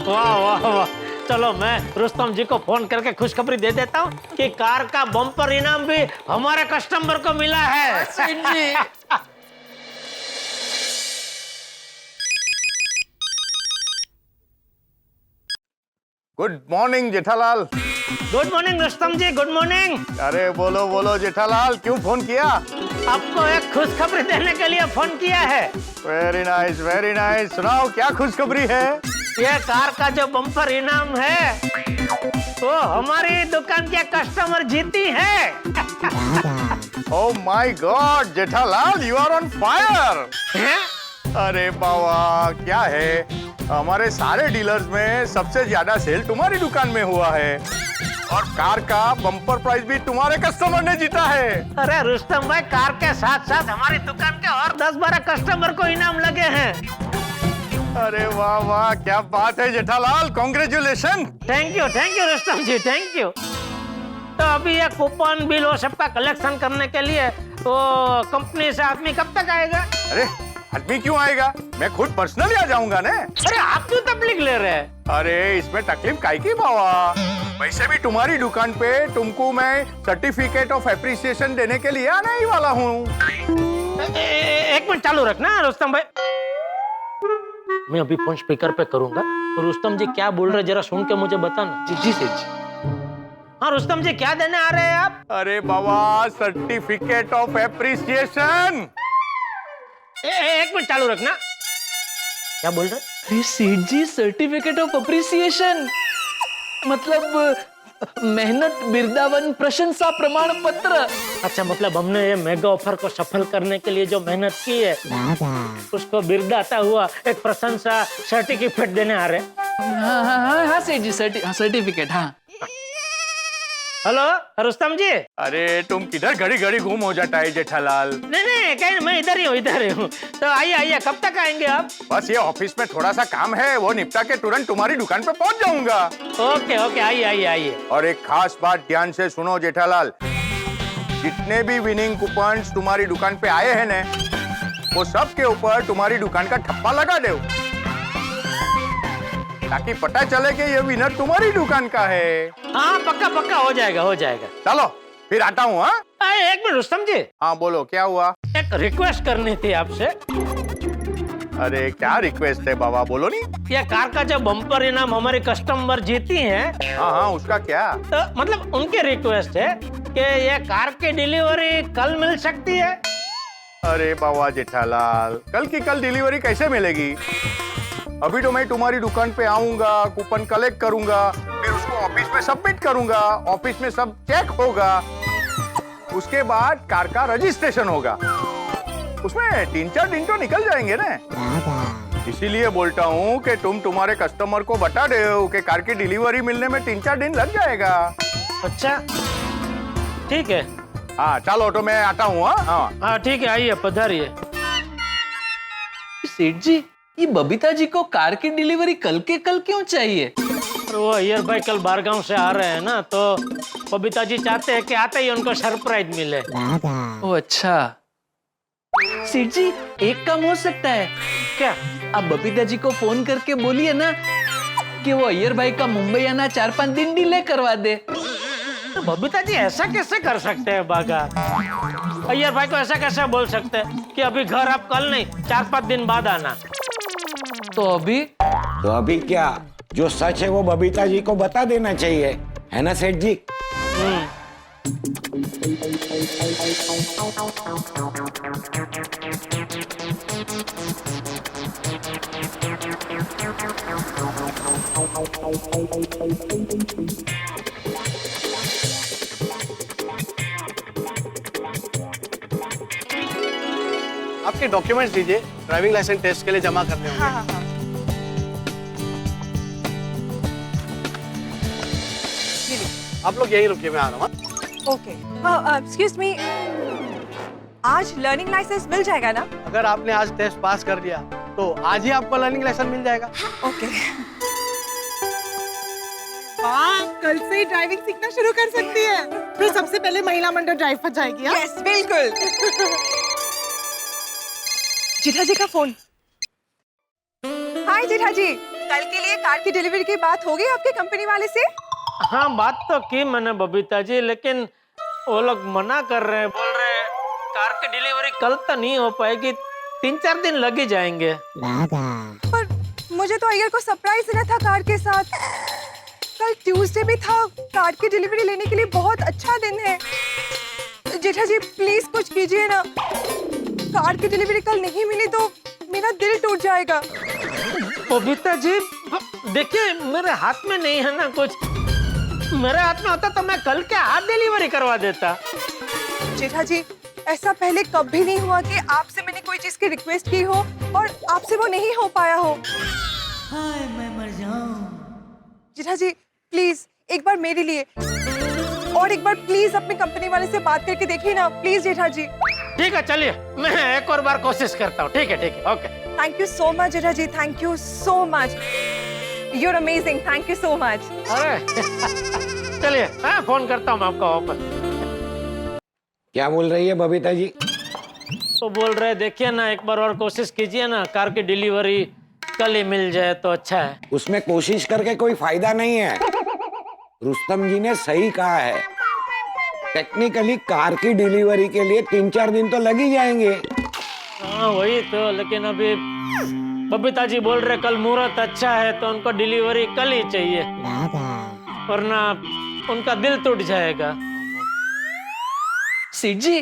वाह वाह वाह। चलो मैं रुस्तम जी को फोन करके खुशखबरी दे देता हूँ कि कार का बम्पर इनाम भी हमारे कस्टमर को मिला है। सेठ जी। Good morning Jethalal. Good morning Rustam ji, good morning. अरे बोलो बोलो जेठालाल, क्यों फोन किया? आपको एक खुशखबरी देने के लिए फोन किया है। Very nice very nice. सुनाओ क्या खुशखबरी है? ये कार का जो बम्पर इनाम है वो हमारी दुकान के कस्टमर जीती है। Oh my God Jethalal, you are on fire. अरे बाबा, क्या है, हमारे सारे डीलर्स में सबसे ज्यादा सेल तुम्हारी दुकान में हुआ है और कार का बम्पर प्राइस भी तुम्हारे कस्टमर ने जीता है। अरे रुस्तम भाई, कार के साथ साथ हमारी दुकान के और 10-12 कस्टमर को इनाम लगे हैं। अरे वाह वाह, क्या बात है Jethalal, congratulation. Thank you Rustam ji, thank you. तो अभी ये कूपन बिल वो सबका कलेक्शन करने के लिए तो कंपनी से आदमी कब तक आएगा? अरे आदमी क्यों आएगा, मैं खुद पर्सनली आ जाऊंगा ना। अरे आप क्यों तकलीफ ले रहे हैं? अरे इसमें तकलीफ काहे की बाबा, वैसे भी तुम्हारी दुकान पे तुमको मैं सर्टिफिकेट ऑफ एप्रिसिएशन देने के लिए आने ही वाला हूँ। एक मिनट चालू रखना रुस्तम भाई, मैं अभी फोन स्पीकर पे करूंगा तो रुस्तम जी क्या बोल रहे जरा सुन के मुझे बताना। जी सेठ जी। हाँ रुस्तम जी, क्या देने आ रहे हैं आप? अरे बाबा, सर्टिफिकेट ऑफ एप्रिसिएशन। एक मिनट चालू रखना, क्या बोल रहे? अरे सेठ जी, सर्टिफिकेट ऑफ अप्रिसिएशन मतलब मेहनत बिरदावन प्रशंसा प्रमाण पत्र। अच्छा, मतलब हमने ये मेगा ऑफर को सफल करने के लिए जो मेहनत की है उसको बिरदाता हुआ एक प्रशंसा सर्टिफिकेट देने आ रहे। हाँ हाँ हाँ हाँ सेठ जी, सर्टिफिकेट। हाँ हेलो रुस्तम जी। अरे तुम किधर घड़ी घड़ी घूम हो जाता है जेठालाल? नहीं कहीं, मैं इधर ही हूँ। तो आइए, कब तक आएंगे आप? बस ये ऑफिस में थोड़ा सा काम है, वो निपटा के तुरंत तुम्हारी दुकान पे पहुंच जाऊंगा। ओके आइए। और एक खास बात ध्यान से सुनो जेठालाल, जितने भी विनिंग कूपन्स तुम्हारी दुकान पे आए हैं ना, वो सब के ऊपर तुम्हारी दुकान का ठप्पा लगा दो ताकि पता चले कि ये विनर तुम्हारी दुकान का है। हाँ पक्का हो जाएगा। चलो फिर आता हूँ। हाँ एक मिनट रुस्तम जी। हाँ बोलो, क्या हुआ? एक रिक्वेस्ट करनी थी आपसे। अरे क्या रिक्वेस्ट है बाबा, बोलो नहीं। ये कार का जो बम्पर इनाम हमारे कस्टमर जीती हैं। हाँ उसका क्या? तो मतलब उनकी रिक्वेस्ट है कि ये कार की डिलीवरी कल मिल सकती है? अरे बाबा जेठालाल, कल की कल डिलीवरी कैसे मिलेगी? अभी तो मैं तुम्हारी दुकान पे आऊंगा, कूपन कलेक्ट करूंगा, फिर उसको ऑफिस में सबमिट करूंगा, ऑफिस में सब चेक होगा, उसके बाद कार का रजिस्ट्रेशन होगा। उसमें 3-4 दिन तो निकल जाएंगे ना। इसीलिए बोलता हूँ कि तुम तुम्हारे कस्टमर को बता दो कि कार की डिलीवरी मिलने में 3-4 दिन लग जाएगा। अच्छा ठीक है। हाँ चलो, तो मैं आता हूँ। हाँ ठीक है, आइए पधारिए। सेठ जी, ये बबीता जी को कार की डिलीवरी कल के कल क्यों चाहिए? वो अय्यर भाई कल बारगांव से आ रहे हैं ना, तो बबीता जी चाहते हैं कि आते ही उनको सरप्राइज मिले। ओ अच्छा। सेठ जी, एक काम हो सकता है क्या? आप बबीता जी को फोन करके बोलिए ना कि वो अय्यर भाई का मुंबई आना 4-5 दिन डिले करवा दे। तो बबीता जी ऐसा कैसे कर सकते हैं बागा? अय्यर भाई को ऐसा कैसे बोल सकते हैं कि अभी घर आप कल नहीं 4-5 दिन बाद आना? तो अभी क्या, जो सच है वो बबीता जी को बता देना चाहिए, है ना सेठ जी? आपके डॉक्यूमेंट्स दीजिए, ड्राइविंग लाइसेंस टेस्ट के लिए जमा करने होंगे। हाँ। आप लोग यहीं रुकिए, मैं आ रहा हूँ। ओके, एक्सक्यूज मी, आज लर्निंग लाइसेंस मिल जाएगा ना? अगर आपने आज टेस्ट पास कर लिया तो आज ही आपको लर्निंग लाइसेंस मिल जाएगा। ओके। वाह, कल से ही ड्राइविंग सीखना शुरू कर सकती है। फिर सबसे पहले महिला मंडल ड्राइव पर जाएगी। यस, बिल्कुल। जेठा जी का फोन। हाय जेठा जी, कल के लिए कार की डिलीवरी की बात हो गई आपके कंपनी वाले से? हाँ बात तो की मैंने बबीता जी, लेकिन वो लोग मना कर रहे हैं, बोल रहे हैं कार की डिलीवरी कल तो नहीं हो पाएगी, 3-4 दिन लग ही जाएंगे। पर मुझे तो अय्यर को सरप्राइज देना था कार के साथ। कल ट्यूसडे भी था, कार की डिलीवरी लेने के लिए बहुत अच्छा दिन है। जेठा जी प्लीज कुछ कीजिए ना, कार की डिलीवरी कल नहीं मिली तो मेरा दिल टूट जाएगा। बबीता जी देखिए, मेरे हाथ में नहीं है ना कुछ, मेरे हाथ में होता तो मैं कल के हाथ डिलीवरी करवा देता। जेठा जी, ऐसा पहले कभी नहीं हुआ कि आपसे मैंने कोई चीज की रिक्वेस्ट की हो और आपसे वो नहीं हो पाया हो। हाय मैं मर जाऊं। जेठा जी प्लीज एक बार मेरे लिए, और एक बार प्लीज अपने कंपनी वाले से बात करके देखिए ना, प्लीज जेठा जी। ठीक है चलिए, मैं एक और बार कोशिश करता हूँ। ठीक है okay. Thank you so much Jetha ji, thank you so much, you are amazing, thank you so much. अरे चलिए मैं फोन करता हूँ आपको वापस। क्या बोल रही है बबीता जी? तो बोल रहे देखिए ना, एक बार और कोशिश कीजिए ना, कार की डिलीवरी कल ही मिल जाए तो अच्छा है। उसमें कोशिश करके कोई फायदा नहीं है, रुस्तम जी ने सही कहा है। टेक्निकली कार की डिलीवरी के लिए 3-4 दिन तो लग ही जाएंगे। हाँ वही तो, लेकिन अभी बबीता जी बोल रहे कल मुहूर्त अच्छा है तो उनको डिलीवरी कल ही चाहिए, वरना उनका दिल टूट जाएगा। सेठ जी,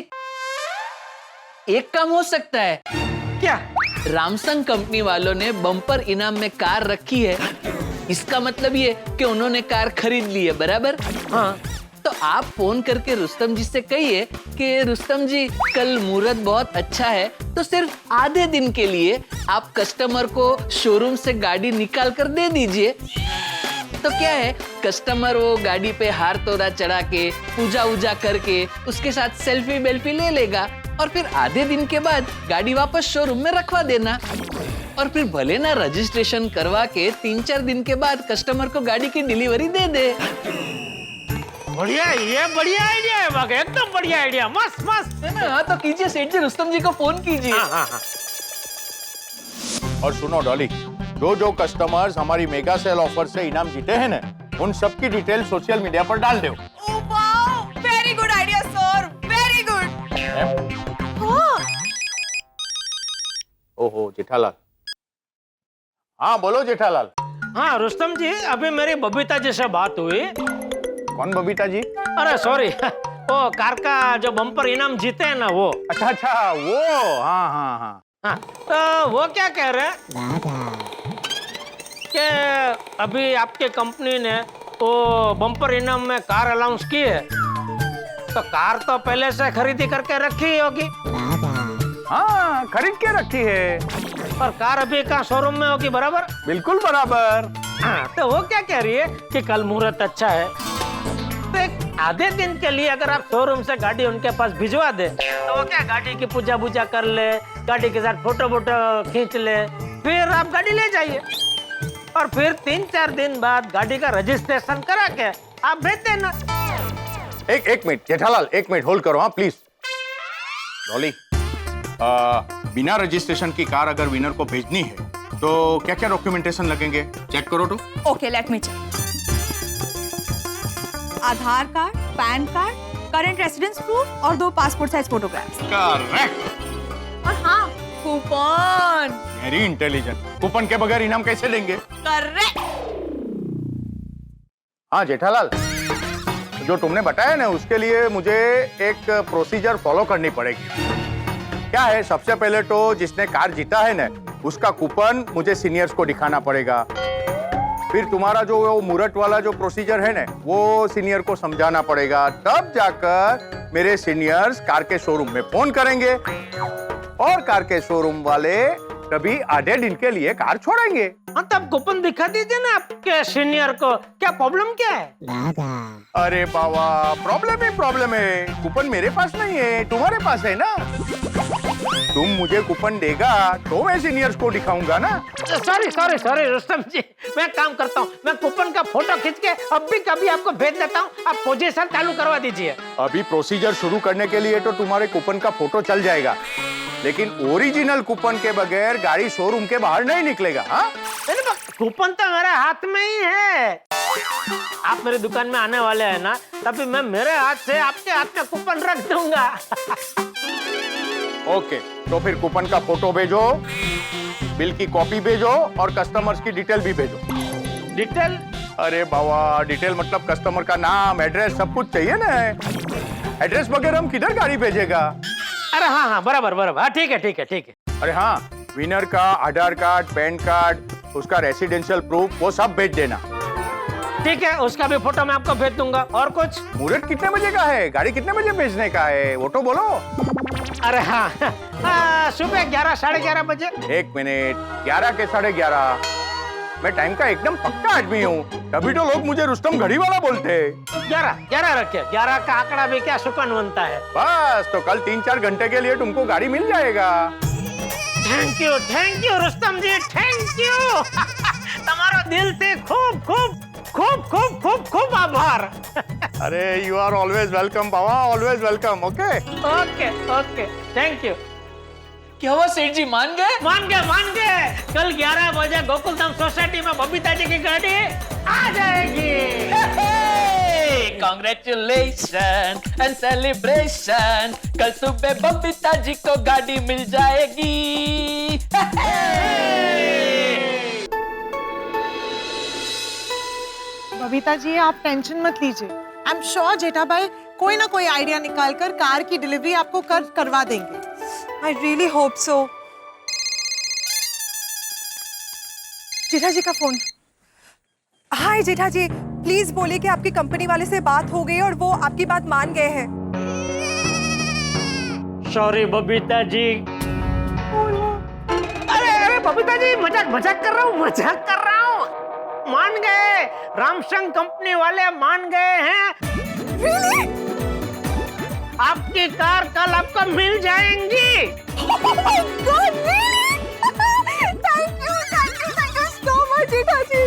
एक काम हो सकता है क्या? रामसंग कंपनी वालों ने बम्पर इनाम में कार रखी है, इसका मतलब ये कि उन्होंने कार खरीद ली है, बराबर? हाँ, तो आप फोन करके रुस्तम जी से कहिए कि रुस्तम जी कल मुहूर्त बहुत अच्छा है, तो सिर्फ आधे दिन के लिए आप कस्टमर को शोरूम से गाड़ी निकाल कर दे दीजिए। तो क्या है, कस्टमर वो गाड़ी पे हार तोड़ा चढ़ा के पूजा उजा करके उसके साथ सेल्फी बेल्फी ले लेगा, और फिर आधे दिन के बाद गाड़ी वापस शोरूम में रखवा देना, और फिर भले ना रजिस्ट्रेशन करवा के 3-4 दिन के बाद कस्टमर को गाड़ी की डिलीवरी दे दे। बढ़िया, ये बढ़िया आइडिया है बाग, एकदम बढ़िया आइडिया, मस्त मस्त है ना? हाँ तो कीजिए सेठ जी, रुस्तम जी को फोन कीजिए। हाँ। और सुनो डॉली, जो कस्टमर्स हमारी मेगा सेल ऑफर से इनाम जीते हैं ना, उन सब की डिटेल सोशल मीडिया पर डाल दो। Very good idea sir, very good. ओहो जेठालाल। हाँ बोलो जेठालाल। हाँ रुस्तम जी, अभी मेरी बबीता जी से बात हुई। कौन बबीता जी? अरे सॉरी, वो कार का जो बम्पर इनाम जीते हैं ना वो। अच्छा वो, हाँ हाँ हाँ हाँ, तो वो क्या कह रहे हैं कि अभी आपके कंपनी ने वो बम्पर इनाम में कार अलाउंस की है, तो कार तो पहले से खरीदी करके रखी ही होगी। हाँ, खरीद के रखी है। और कार अभी कहाँ शोरूम में होगी, बराबर? बिल्कुल बराबर। हाँ, तो वो क्या कह रही है कि कल मुहूर्त अच्छा है, तो एक आधे दिन के लिए अगर आप शोरूम से गाड़ी उनके पास भिजवा दे, तो वो क्या गाड़ी की पूजा बूजा कर ले, गाड़ी के साथ फोटो वोटो खींच ले, फिर आप गाड़ी ले जाइए और फिर 3-4 दिन बाद गाड़ी का रजिस्ट्रेशन करा के आप भेज देना। एक मिनट जेठालाल, 1 मिनट होल्ड करो, हाँ प्लीज। डॉली, बिना रजिस्ट्रेशन की कार अगर विनर को भेजनी है तो क्या क्या डॉक्यूमेंटेशन लगेंगे, चेक करो तो। Okay, let me check. Aadhaar card, PAN card, current residence proof और 2 पासपोर्ट साइज फोटोग्राफ्स। करेक्ट। और हाँ, कूपन। Very intelligent. कूपन के बगैर इनाम कैसे देंगे? करेक्ट। हाँ जेठालाल, जो तुमने बताया ना उसके लिए मुझे एक प्रोसीजर फॉलो करनी पड़ेगी। क्या है, सबसे पहले तो जिसने कार जीता है ना उसका कूपन मुझे सीनियर्स को दिखाना पड़ेगा। फिर तुम्हारा जो मुहूर्त वाला जो प्रोसीजर है ना वो सीनियर को समझाना पड़ेगा। तब जाकर मेरे सीनियर्स कार के शोरूम में फोन करेंगे और कार के शोरूम वाले तभी आधे दिन के लिए कार छोड़ेंगे। हाँ, तब कूपन दिखा दीजिए ना आपके सीनियर को। क्या प्रॉब्लम क्या है? अरे बाबा, प्रॉब्लम ही प्रॉब्लम है। कूपन मेरे पास नहीं है, तुम्हारे पास है ना। तुम मुझे कूपन देगा तो मैं सीनियर्स को दिखाऊंगा ना। सॉरी रुस्तम जी, मैं काम करता हूँ, मैं कूपन का फोटो खींच के अभी कभी आपको भेज देता हूँ, आप पोजीशन चालू करवा दीजिए। अभी प्रोसीजर शुरू करने के लिए तो तुम्हारे कूपन का फोटो चल जाएगा, लेकिन ओरिजिनल कूपन के बगैर गाड़ी शोरूम के बाहर नहीं निकलेगा। हाँ, कूपन तो मेरे हाथ में ही है। आप मेरी दुकान में आने वाले हैं ना, तभी मैं मेरे हाथ से आपके हाथ में कूपन रख दूंगा। ओके, तो फिर कूपन का फोटो भेजो, बिल की कॉपी भेजो और कस्टमर्स की डिटेल भी भेजो। डिटेल? अरे बाबा, डिटेल मतलब कस्टमर का नाम, एड्रेस, सब कुछ चाहिए ना। एड्रेस वगैरह हम किधर गाड़ी भेजेगा? अरे हाँ, बराबर। हाँ, ठीक है। अरे हाँ, विनर का आधार कार्ड, पैन कार्ड, उसका रेसिडेंशियल प्रूफ, वो सब भेज देना। ठीक है, उसका भी फोटो मैं आपको भेज दूंगा। और कुछ? मुहूर्त कितने बजे का है, गाड़ी कितने बजे भेजने का है, वो तो बोलो। अरे हाँ, सुबह 11, 11:30 बजे। 1 मिनट, 11 के 11:30? मैं टाइम का एकदम पक्का आदमी हूँ, तभी तो लोग मुझे रुस्तम घड़ी वाला बोलते हैं। 11 रखे। 11 का आंकड़ा भी क्या सुकन बनता है। बस, तो कल 3-4 घंटे के लिए तुमको गाड़ी मिल जाएगा। Thank you Rustam ji, thank you. तुम्हारा दिल से खूब आभार। अरे यू आर ऑलवेज वेलकम बाबा, always welcome. Okay, thank you. क्या हुआ सेठ जी, मान गए? मान गए। कल 11 बजे गोकुलधाम सोसाइटी में बबीता जी की गाड़ी आ जाएगी। कांग्रेचुलेशन एंड सेलिब्रेशन, कल सुबह बबीता जी को गाड़ी मिल जाएगी। बबीता जी, आप टेंशन मत लीजिए। आई एम श्योर जेठा भाई कोई ना कोई आइडिया निकाल कर कार की डिलीवरी आपको करवा देंगे। I really hope so. जेठा जी का phone. Hi Jetha ji, please बोलिए कि आपकी कंपनी वाले से बात हो गई और वो आपकी बात मान गए हैं। सॉरी बबीता जी। अरे बबीता जी, मजाक कर रहा हूँ। मान गए, रामसंग कंपनी वाले मान गए हैं। Really? आपकी कार कल आपको मिल जाएंगी। Oh my God, really? Thank you so much, जेठा जी।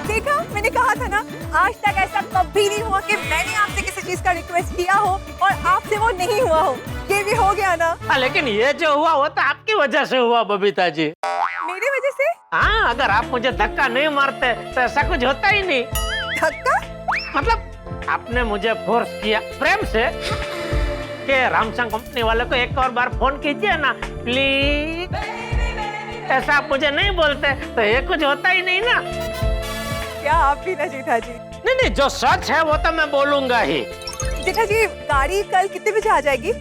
देखा, मैंने कहा था ना, आज तक ऐसा कभी नहीं हुआ कि मैंने आपसे किसी चीज का रिक्वेस्ट किया हो और आपसे वो नहीं हुआ हो। ये भी हो गया ना। लेकिन ये जो हुआ वो तो आपकी वजह से हुआ बबीता जी। मेरी वजह से? हाँ, अगर आप मुझे धक्का नहीं मारते तो ऐसा कुछ होता ही नहीं। धक्का? मतलब आपने मुझे फोर्स किया प्रेम से कि रामसंग कंपनी वाले को एक और बार फोन कीजिए ना प्लीज। ऐसा आप मुझे नहीं बोलते तो ये कुछ होता ही नहीं ना। क्या आप भी ना जेठा जी। नहीं, जो सच है वो तो मैं बोलूंगा ही। जेठा जी गाड़ी कल कितने बजे आ जाएगी?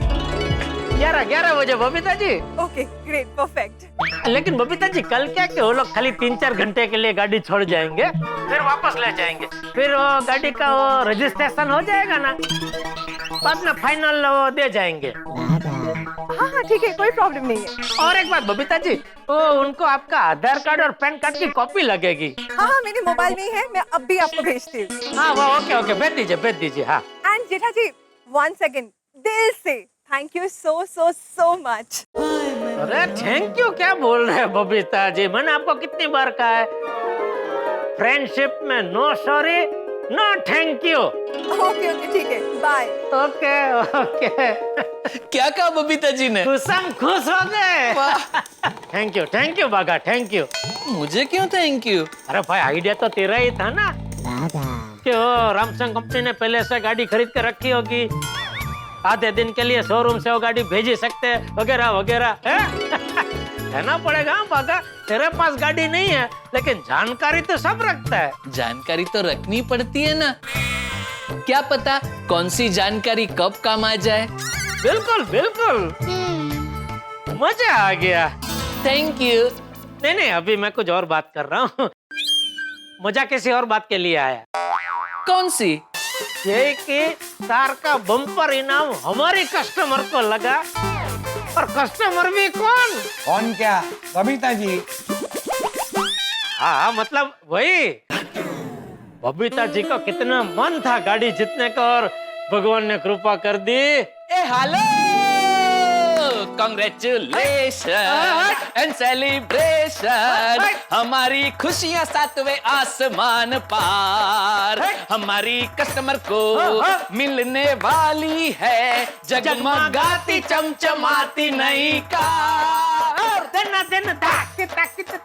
11 बजे Babita ji. Okay great perfect. लेकिन बबीता जी कल क्या कि वो लोग खाली 3-4 घंटे के लिए गाड़ी छोड़ जाएंगे, फिर वापस ले जाएंगे, फिर वो गाड़ी का वो रजिस्ट्रेशन हो जाएगा ना, बाद में फाइनल वो दे जाएंगे। हाँ हाँ ठीक है, कोई प्रॉब्लम नहीं है। और एक बात बबीता जी, वो उनको आपका आधार कार्ड और पैन कार्ड की कॉपी लगेगी। हाँ हाँ मेरे मोबाइल में ही है, मैं अब भी आपको भेजती हूँ। हाँ वो ओके भेज दीजिए हाँ। And Jetha ji once again दिल से थैंक यू सो मच। अरे थैंक यू क्या बोल रहे हैं बबीता जी, मैंने आपको कितनी बार कहा है, फ्रेंडशिप में no sorry no thank you. Okay ठीक है बाय। ओके क्या कहा बबीता जी ने? खुश हो गए। थैंक यू बागा, थैंक यू। मुझे क्यों थैंक यू? अरे भाई आइडिया तो तेरा ही था ना कि वो रामसंग कंपनी ने पहले से गाड़ी खरीद के रखी होगी, आधे दिन के लिए शोरूम से वो गाड़ी भेज सकते हैं वगैरह वगैरह। कहना पड़ेगा बागा, तेरे पास गाड़ी नहीं है लेकिन जानकारी तो सब रखता है। जानकारी तो रखनी पड़ती है ना, क्या पता कौन सी जानकारी कब काम आ जाए। बिल्कुल मजा आ गया। Thank you. नहीं अभी मैं कुछ और बात कर रहा हूँ। मजा किसी और बात के लिए आया। कौन सी? ये कि कार का बम्पर इनाम हमारे कस्टमर को लगा, और कस्टमर भी कौन क्या? बबीता जी। हाँ मतलब वही बबीता जी को कितना मन था गाड़ी जीतने का, और भगवान ने कृपा कर दी। हेलो, कांग्रेचुलेशन एंड सेलिब्रेशन, हमारी खुशियां 7वें आसमान पार, हमारी कस्टमर को मिलने वाली है जगमगाती चमचमाती नई कार। दिन धाक तक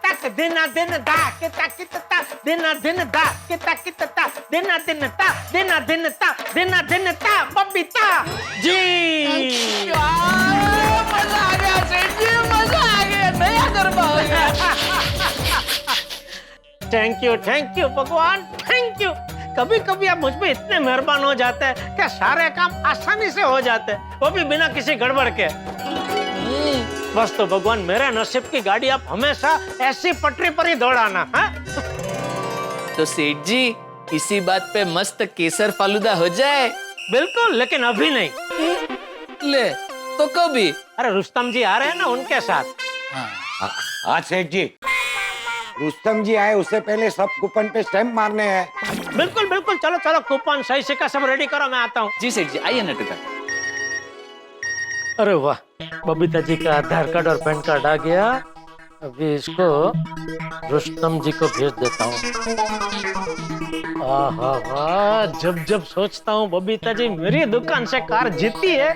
तक दिन धाक तक तक दिन बबीता जी। मजा आ गया सेठ जी, मजा आ गया, नया गरबा हो गया। थैंक यू भगवान, थैंक यू। कभी कभी आप मुझ पे इतने मेहरबान हो जाते हैं कि सारे काम आसानी से हो जाते हैं, वो भी बिना किसी गड़बड़ के। बस तो भगवान मेरे नसीब की गाड़ी आप हमेशा ऐसी पटरी पर ही दौड़ाना। तो सेठ जी इसी बात पे मस्त केसर फालूदा हो जाए। बिल्कुल, लेकिन अभी नहीं। ले तो कभी? अरे रुस्तम जी आ रहे हैं ना, उनके साथ। हाँ सेठ जी, रुस्तम जी आए उससे पहले सब कूपन पे स्टैम्प मारने हैं। बिल्कुल चलो कूपन सही सिक्का सब रेडी करो, मैं आता हूँ। जी सेठ जी आइए ना टिका। अरे वाह, बबीता जी का आधार कार्ड और पैन कार्ड आ गया। अभी इसको रुस्तम जी को भेज देता हूँ। जब सोचता हूँ बबीता जी मेरी दुकान से कार जीती है,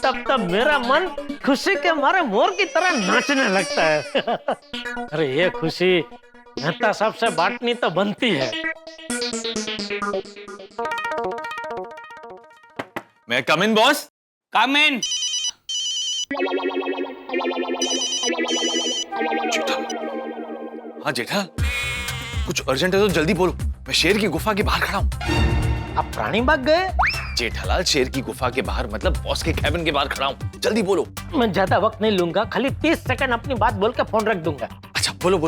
तब मेरा मन खुशी के मारे मोर की तरह नाचने लगता है। अरे ये खुशी मेहता साहब से बांटनी तो बनती है। मैं कम इन बॉस? कम इन। हाँ जेठा, कुछ अर्जेंट है तो जल्दी बोलो, मैं शेर की गुफा के बाहर खड़ा हूँ। आप प्राणी बाग गए? जेठालाल, शेर की गुफा के बाहर मतलब बॉस के कैबिन के बाहर खड़ा हूँ, जल्दी बोलो। मैं ज्यादा वक्त नहीं लूंगा, खाली 30 सेकंड अपनी बात बोल के फोन रख दूंगा। अच्छा बोलो।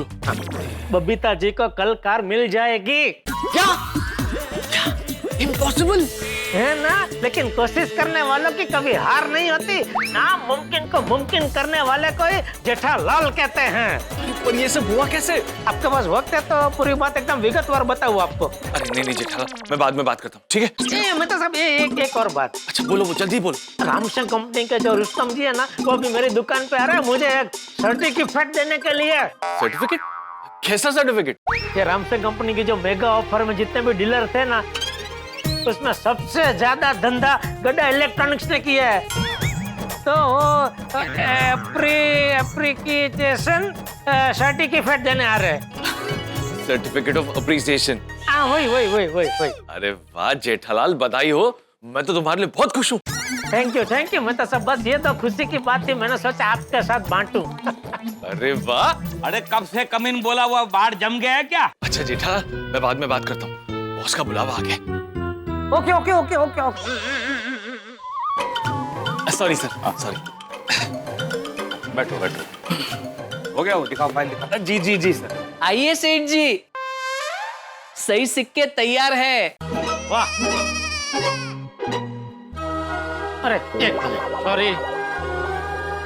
बबीता जी को कल कार मिल जाएगी। क्या? इम्पॉसिबल है ना, लेकिन कोशिश करने वालों की कभी हार नहीं होती। नामुमकिन को मुमकिन करने वाले को ही जेठालाल कहते हैं। पर ये सब हुआ कैसे? आपके पास वक्त है तो पूरी बात एकदम विगतवार बताऊं आपको। अरे नहीं जेठालाल, मैं बाद में बात करता हूँ, ठीक है? मैं तो सब एक और बात। अच्छा बोलो, जल्दी बोलो। रामसंग कंपनी के जो रुस्तम जी है ना, वो भी मेरी दुकान पे आ रहा है मुझे एक सर्टिफिकेट देने के लिए। सर्टिफिकेट? कैसा सर्टिफिकेट? ये रामसंग कंपनी की जो मेगा ऑफर में जितने भी डीलर थे ना, उसमें सबसे ज्यादा धंधा गड्ढा इलेक्ट्रॉनिक्स ने किया है। तो एप्रिसिएशन सर्टिफिकेट देने आ रहे हैं। Certificate of appreciation? हाँ वही। अरे वाह जेठालाल, बधाई हो, मैं तो तुम्हारे लिए बहुत खुश हूँ। Thank you. मैं तो सब बस ये तो खुशी की बात थी, मैंने सोचा आपके साथ बांटूं। अरे वाह। अरे कब से कम इन बोला हुआ बाढ़ जम गया है क्या? अच्छा जेठालाल, मैं बाद में बात करता हूँ, बॉस का बुलावा आ गया। ओके। Sorry sir, sorry. बैठो बैठो। हो गया, वो दिखाओ, फाइल दिखाओ। जी जी जी सर। आइए सेठ जी, सही सिक्के तैयार है। वाह। अरे एक मिनट, सॉरी।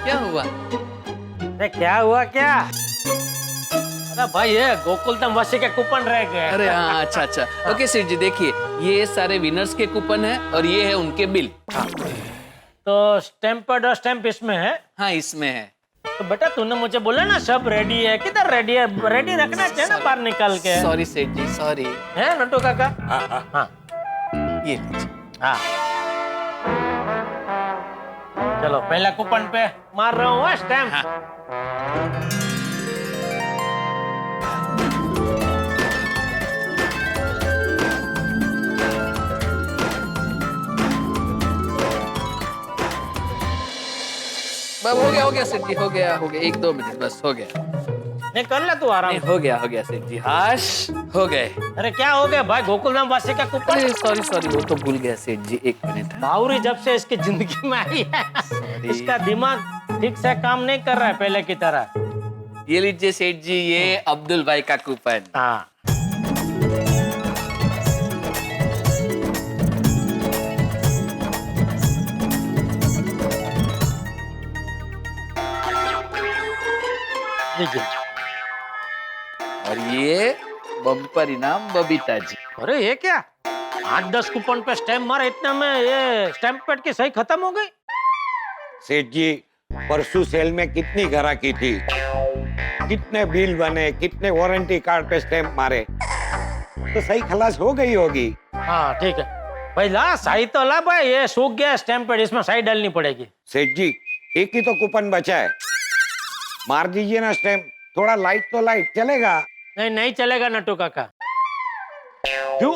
क्या हुआ? अरे क्या हुआ क्या? अरे भाई ये गोकुलधाम वासी के कूपन रह गए। अरे हाँ, अच्छा अच्छा। ओके सेठ जी, देखिए ये सारे विनर्स के कूपन है और ये है उनके बिल। तो स्टैम्पर्ड और स्टैम्प इसमें है? हाँ इसमें है। तो बेटा तूने मुझे बोला ना सब रेडी है, किधर रेडी है? रेडी रखना चाहिए ना बाहर निकाल के। सॉरी सेठ जी, सॉरी। है नटू काका? हाँ ये लीजिए। हाँ चलो पहला कूपन पे मार रहा हूँ स्टैम्प। बस हो गया सेठ जी, हो गया 1-2 मिनट बस हो गया। नहीं कर ले तू आराम। नहीं, हो गया सेठ जी, हाश हो गए। अरे क्या हो गया भाई? गोकुलधाम वासी का कूपन। सॉरी वो तो भूल गया सेठ जी, 1 मिनट। बावरी जब से इसकी जिंदगी में आई है इसका दिमाग ठीक से काम नहीं कर रहा है पहले की तरह। ये लीजिए सेठ जी, ये अब्दुल भाई का कूपन। हाँ और ये बम्पर इनाम बबीता जी। अरे ये क्या? 8-10 कूपन पे स्टैम्प मारा, इतने में ये स्टैम्प पैड की सही खत्म हो गई। सेठ जी, परसों सेल में कितनी ग्राहकी थी, कितने बिल बने, कितने वारंटी कार्ड पे स्टैम्प मारे, तो सही खलास हो गई होगी। हाँ ठीक है भाई, ला सही तो ला भाई, ये सूख गया स्टैम्प पैड, इसमें सही डालनी पड़ेगी। सेठ जी, एक ही तो कूपन बचा है, मार दीजिए ना स्टैम्प, थोड़ा लाइट तो लाइट चलेगा। नहीं चलेगा नटू काका। क्यों?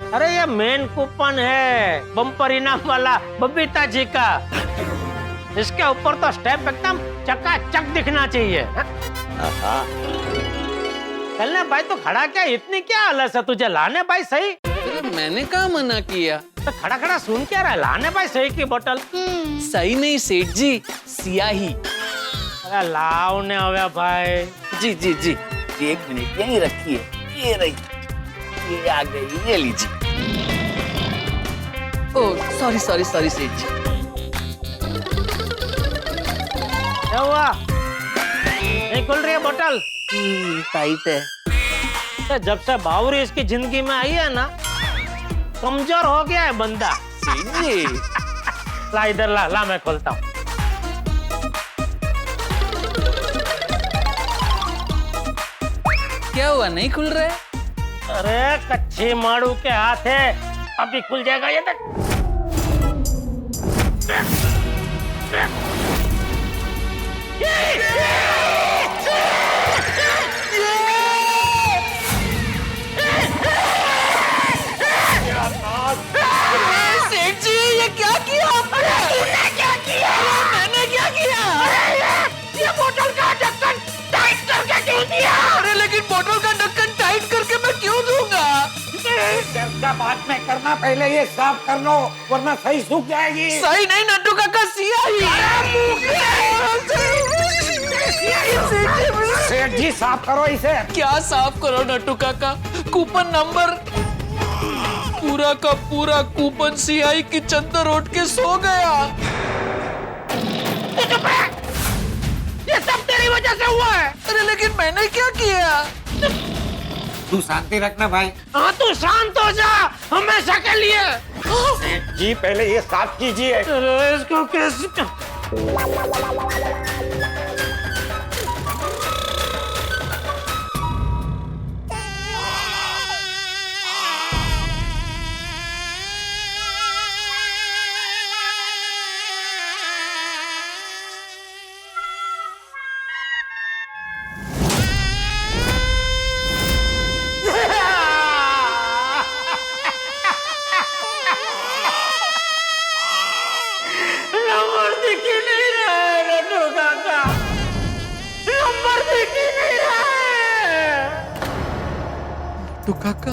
अरे ये मेन कूपन है बम्पर इनाम वाला बबीता जी का, इसके ऊपर तो स्टैम्प एकदम चकाचक दिखना चाहिए। चलने भाई, तो खड़ा क्या, इतनी क्या आलस है तुझे? लाने भाई सही। मैंने कहा मना किया? तो खड़ा सुन क्या रहा है? लाने भाई सही की बोतल। सही नहीं सेठ जी, सियाही। अरे लाओ ने हवे भाई। जी 1 मिनट यही रखिए, ये रही, ये आ गई, ये लीजिए। ओह सॉरी सेठ जी। क्या हुआ? नहीं खुल रही है बोतल? टाइट है। तो जब से बावरी इसकी जिंदगी में आई है ना, कमजोर हो गया है बंदा। सेठ जी ला इधर ला मैं खोलता हूँ। क्या हुआ, नहीं खुल रहा है? अरे कच्ची माड़ू के हाथ है, अभी खुल जाएगा ये तक। सेठ जी ये क्या किया आपने? तूने क्या किया? मैंने क्या किया? ये बोतल का ढक्कन टाइट करके क्यों दिया? अरे लेकिन बोतल का ढक्कन टाइट करके मैं क्यों दूंगा? का बात में करना, पहले ये साफ कर लो वरना सही सूख जाएगी। सही नहीं नट्टू काका, सियाही। सेठ जी साफ करो इसे। क्या साफ करो नट्टू काका? कूपन नंबर पूरा का पूरा कूपन सियाही की चद्दर उठ के सो गया। ये सब तेरी वजह से हुआ है। अरे लेकिन मैंने क्या किया? तू शांति रखना भाई। हाँ तू शांत हो जा हमेशा के लिए। सेठ जी पहले ये साफ कीजिए। अरे इसको कैसे? तो काका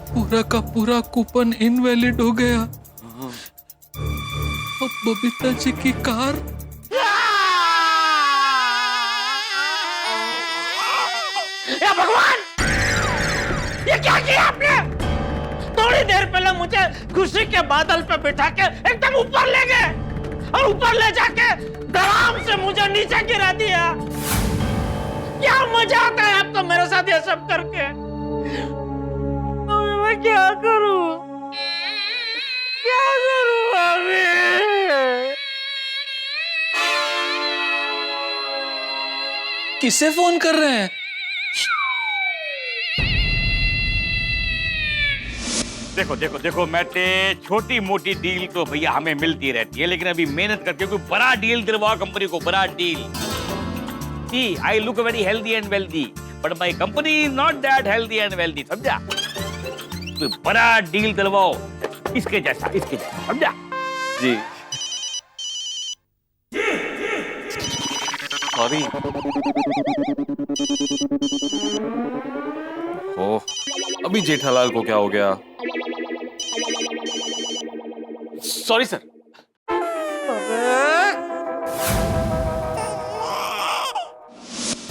पूरा का पूरा कूपन इनवैलिड हो गया। बबीता जी की कार। या भगवान, ये क्या किया आपने? थोड़ी देर पहले मुझे खुशी के बादल पे बिठा के एकदम ऊपर ले गए और ऊपर ले जाके धड़ाम से मुझे नीचे गिरा दिया। क्या मजा आता है आपको मेरे साथ ये सब करके? अभी मैं क्या करूं? क्या करूं अभी? किसे फोन कर रहे हैं? देखो देखो देखो, मैं छोटी मोटी डील तो भैया हमें मिलती रहती है, लेकिन अभी मेहनत करके कोई बड़ा डील दिलवाओ कंपनी को, बड़ा deal. See, I look very healthy and wealthy, but my company is not that healthy and wealthy, समझा? कोई बड़ा डील दिलवाओ, इसके जैसा, समझा? जी सॉरी। ओह, अभी जेठालाल को क्या हो गया? Sorry sir.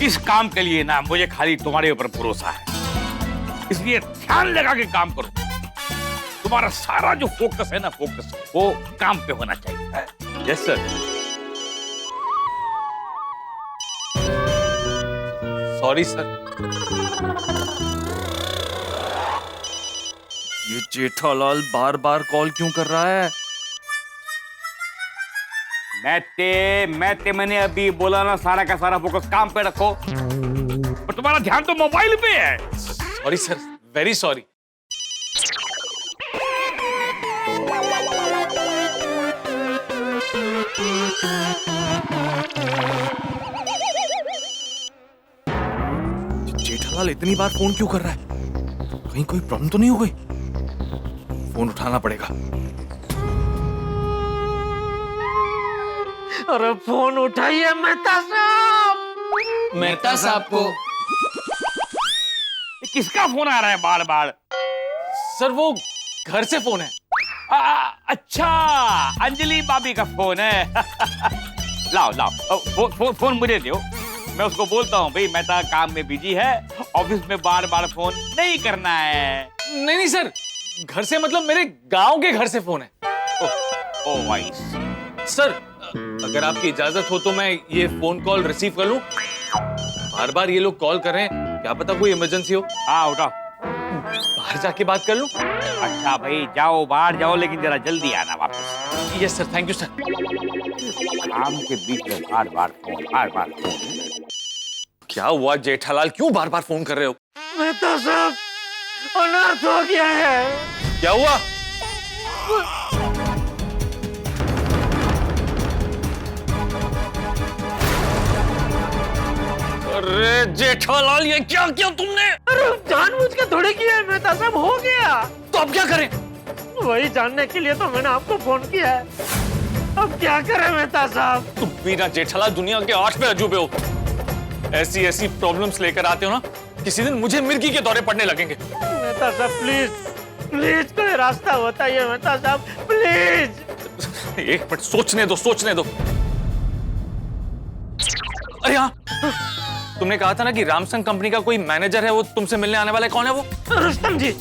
इस काम के लिए ना मुझे खाली तुम्हारे ऊपर भरोसा है, इसलिए ध्यान लगा के काम करो। तुम्हारा सारा जो फोकस है ना, फोकस वो काम पे होना चाहिए। Yes sir. Sorry sir. ये जेठालाल बार बार कॉल क्यों कर रहा है? मैंने अभी बोला ना, सारा का सारा फोकस काम पे रखो, पर तुम्हारा ध्यान तो मोबाइल पे है। Sorry sir, very sorry. Jethalal इतनी बार फोन क्यों कर रहा है? कहीं कोई प्रॉब्लम तो नहीं हो गई? फोन उठाना पड़ेगा। अरे फोन उठाइए मेहता साहब। मेहता साहब को किसका फोन आ रहा है बार बार? सर वो घर से फोन है। अच्छा, अंजलि भाभी का फोन है। लाओ लाओ, फोन मुझे दो, मैं उसको बोलता हूँ भाई मेहता काम में बिजी है, ऑफिस में बार बार फोन नहीं करना है। नहीं सर, घर से मतलब मेरे गांव के घर से फोन है। ओ वाइस। सर अगर आपकी इजाजत हो तो मैं ये फोन कॉल रिसीव कर लूं? बार बार ये लोग कॉल कर रहे हैं, क्या पता कोई इमरजेंसी हो। हाँ उठाओ। बाहर जाके बात कर लूं? अच्छा भाई जाओ, बाहर जाओ, लेकिन जरा जल्दी आना वापस। Yes sir, thank you sir. काम के बीच में बार बार फोन। क्या हुआ जेठालाल, क्यों बार बार फोन कर रहे हो? मेहता साहब, अनर्थ हो गया है। क्या हुआ? अरे जेठालाल, ये क्या किया तुमने? अरे जानबूझ के थोड़ी किया है मेहता साहब, हो गया। तो अब क्या करें? वही जानने के लिए तो मैंने आपको फोन किया है। अब क्या करें मेहता साहब? तुम बिना जेठालाल दुनिया के 8वें अजूबे हो। ऐसी प्रॉब्लम्स लेकर आते हो ना, किसी दिन मुझे मिर्गी के दौरे पड़ने लगेंगे। मेहता साहब प्लीज कोई रास्ता बताइए मेहता साहब, प्लीज। एक मिनट सोचने दो। अरे हाँ, तुमने कहा था ना कि रामसंग कंपनी का कोई मैनेजर है, वो तुमसे मिलने आने वाला है। कौन है वो? रुस्तम जी।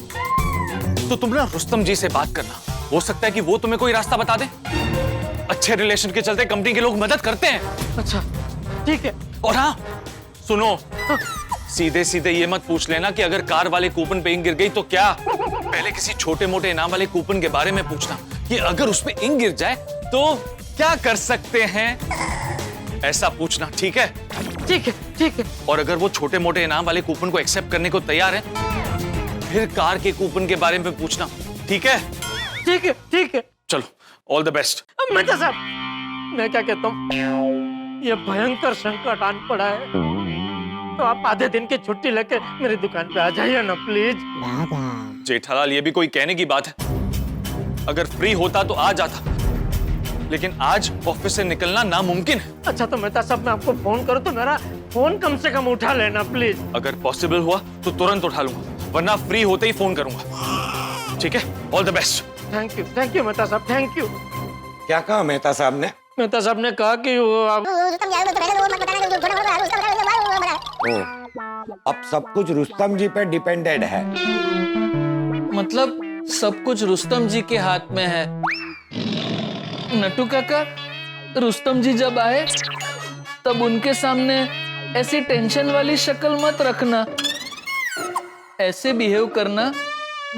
तो तुम ना रुस्तम जी से बात करना, हो सकता है कि वो तुम्हें कोई रास्ता बता दे। अच्छे रिलेशन के चलते कंपनी के लोग मदद करते हैं। अच्छा ठीक है। और हाँ सुनो, सीधे सीधे ये मत पूछ लेना कि अगर कार वाले कूपन पे इंक गिर गई तो क्या। पहले किसी छोटे मोटे इनाम वाले कूपन के बारे में पूछना कि अगर उस पे इंक गिर जाए तो क्या कर सकते हैं, ऐसा पूछना। ठीक है? ठीक है। और अगर वो छोटे मोटे इनाम वाले कूपन को एक्सेप्ट करने को तैयार है, फिर कार के कूपन के बारे में पूछना। ठीक है? ठीक है। चलो, ऑल द बेस्ट। मेहता साहब, मैं क्या कहता हूँ, ये भयंकर संकट आन पड़ा है, तो आप आधे दिन की छुट्टी लेके मेरी दुकान पे आ जाइए ना प्लीज। जेठालाल, ये भी कोई कहने की बात है? अगर फ्री होता तो आ जाता, लेकिन आज ऑफिस से निकलना नामुमकिन है। अच्छा तो मेहता साहब, मैं आपको फोन करूं तो मेरा फोन कम से कम उठा लेना प्लीज। अगर पॉसिबल हुआ तो तुरंत उठा लूंगा, वरना फ्री होते ही फोन करूंगा। ठीक है? All the best. Thank you Mehta साहब, थैंक यू। क्या कहा मेहता साहब ने? मेहता साहब ने कहा कि वो आप ओ, अब सब कुछ रुस्तम जी पे डिपेंडेड है। मतलब सब कुछ रुस्तम जी के हाथ में है। नटू काका, रुस्तम जी जब आए तब उनके सामने ऐसी टेंशन वाली शक्ल मत रखना। ऐसे बिहेव करना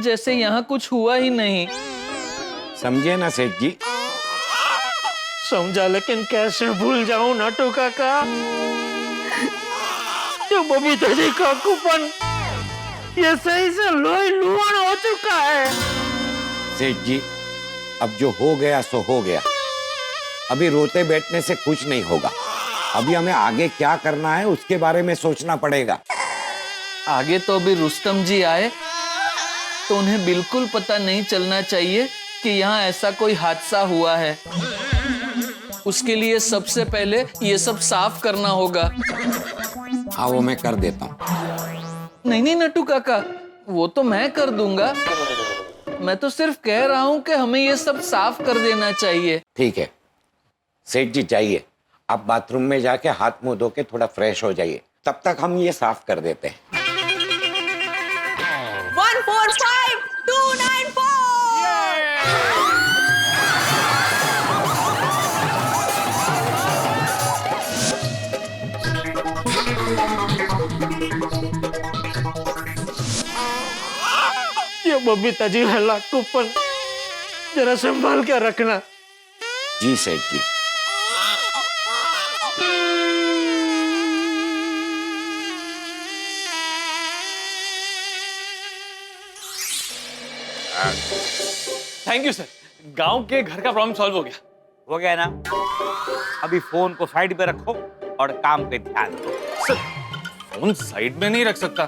जैसे यहाँ कुछ हुआ ही नहीं। समझे ना सेठ जी? समझा, लेकिन कैसे भूल जाऊं नाटू काका? जो बबीता जी का कूपन ये सही से लोई लुहान हो चुका है। सेठ जी, अब जो हो गया सो हो गया। अभी रोते बैठने से कुछ नहीं होगा। अभी हमें आगे क्या करना है उसके बारे में सोचना पड़ेगा। आगे तो अभी रुस्तम जी आए तो उन्हें बिल्कुल पता नहीं चलना चाहिए कि यहाँ ऐसा कोई हादसा हुआ है। उसके लिए सबसे पहले ये सब साफ करना होगा। हाँ, वो मैं कर देता हूँ। नहीं नहीं नटू काका, वो तो मैं कर दूंगा। मैं तो सिर्फ कह रहा हूँ कि हमें ये सब साफ कर देना चाहिए। ठीक है सेठ जी, जाइए आप बाथरूम में जाके हाथ मुंह धो के थोड़ा फ्रेश हो जाइए। तब तक हम ये साफ कर देते हैं। 145294। ये बबीता जी वाला कूपन जरा संभाल के रखना। जी सेठ जी। थैंक यू सर, गांव के घर का प्रॉब्लम सॉल्व हो गया। हो गया ना? अभी फोन को साइड पे रखो और काम पे ध्यान दो। सर, फोन साइड में नहीं रख सकता,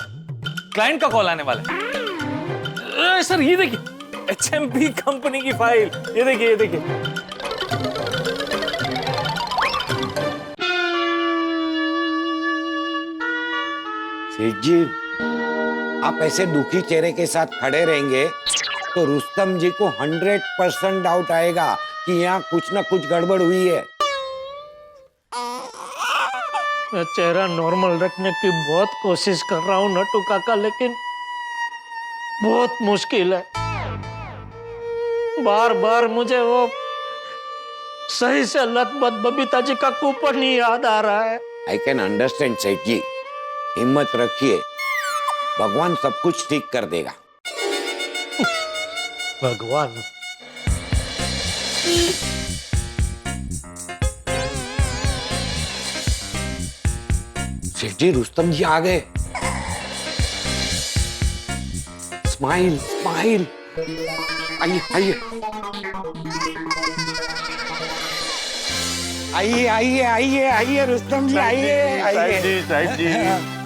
क्लाइंट का कॉल आने वाला है। सर ये देखिए, HMP कंपनी की फाइल, ये देखिए ये देखिए। सेठ जी, आप ऐसे दुखी चेहरे के साथ खड़े रहेंगे तो रुस्तम जी को 100% डाउट आएगा कि यहाँ कुछ ना कुछ गड़बड़ हुई है। मैं चेहरा नॉर्मल रखने की बहुत कोशिश कर रहा हूँ नटू काका, लेकिन बहुत मुश्किल है। बार बार मुझे वो सही से लतबत बबीता जी का कूपन ही याद आ रहा है। आई कैन अंडरस्टैंड सेठ जी, हिम्मत रखिए, भगवान सब कुछ ठीक कर देगा। भगवान? सेठ जी, रुस्तम जी आ गए। स्माइल स्माइल, आइए आइए आइए आइए आइए आइए रुस्तम जी, आइए आइए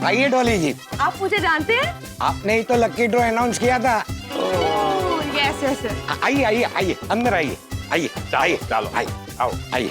आइए। डोली जी, आप मुझे जानते हैं? आपने ही तो लकी ड्रॉ अनाउंस किया था। Yes yes. आइए आइए आइए, अंदर आइए, आइए आइए, चलो आइए, आओ आइए।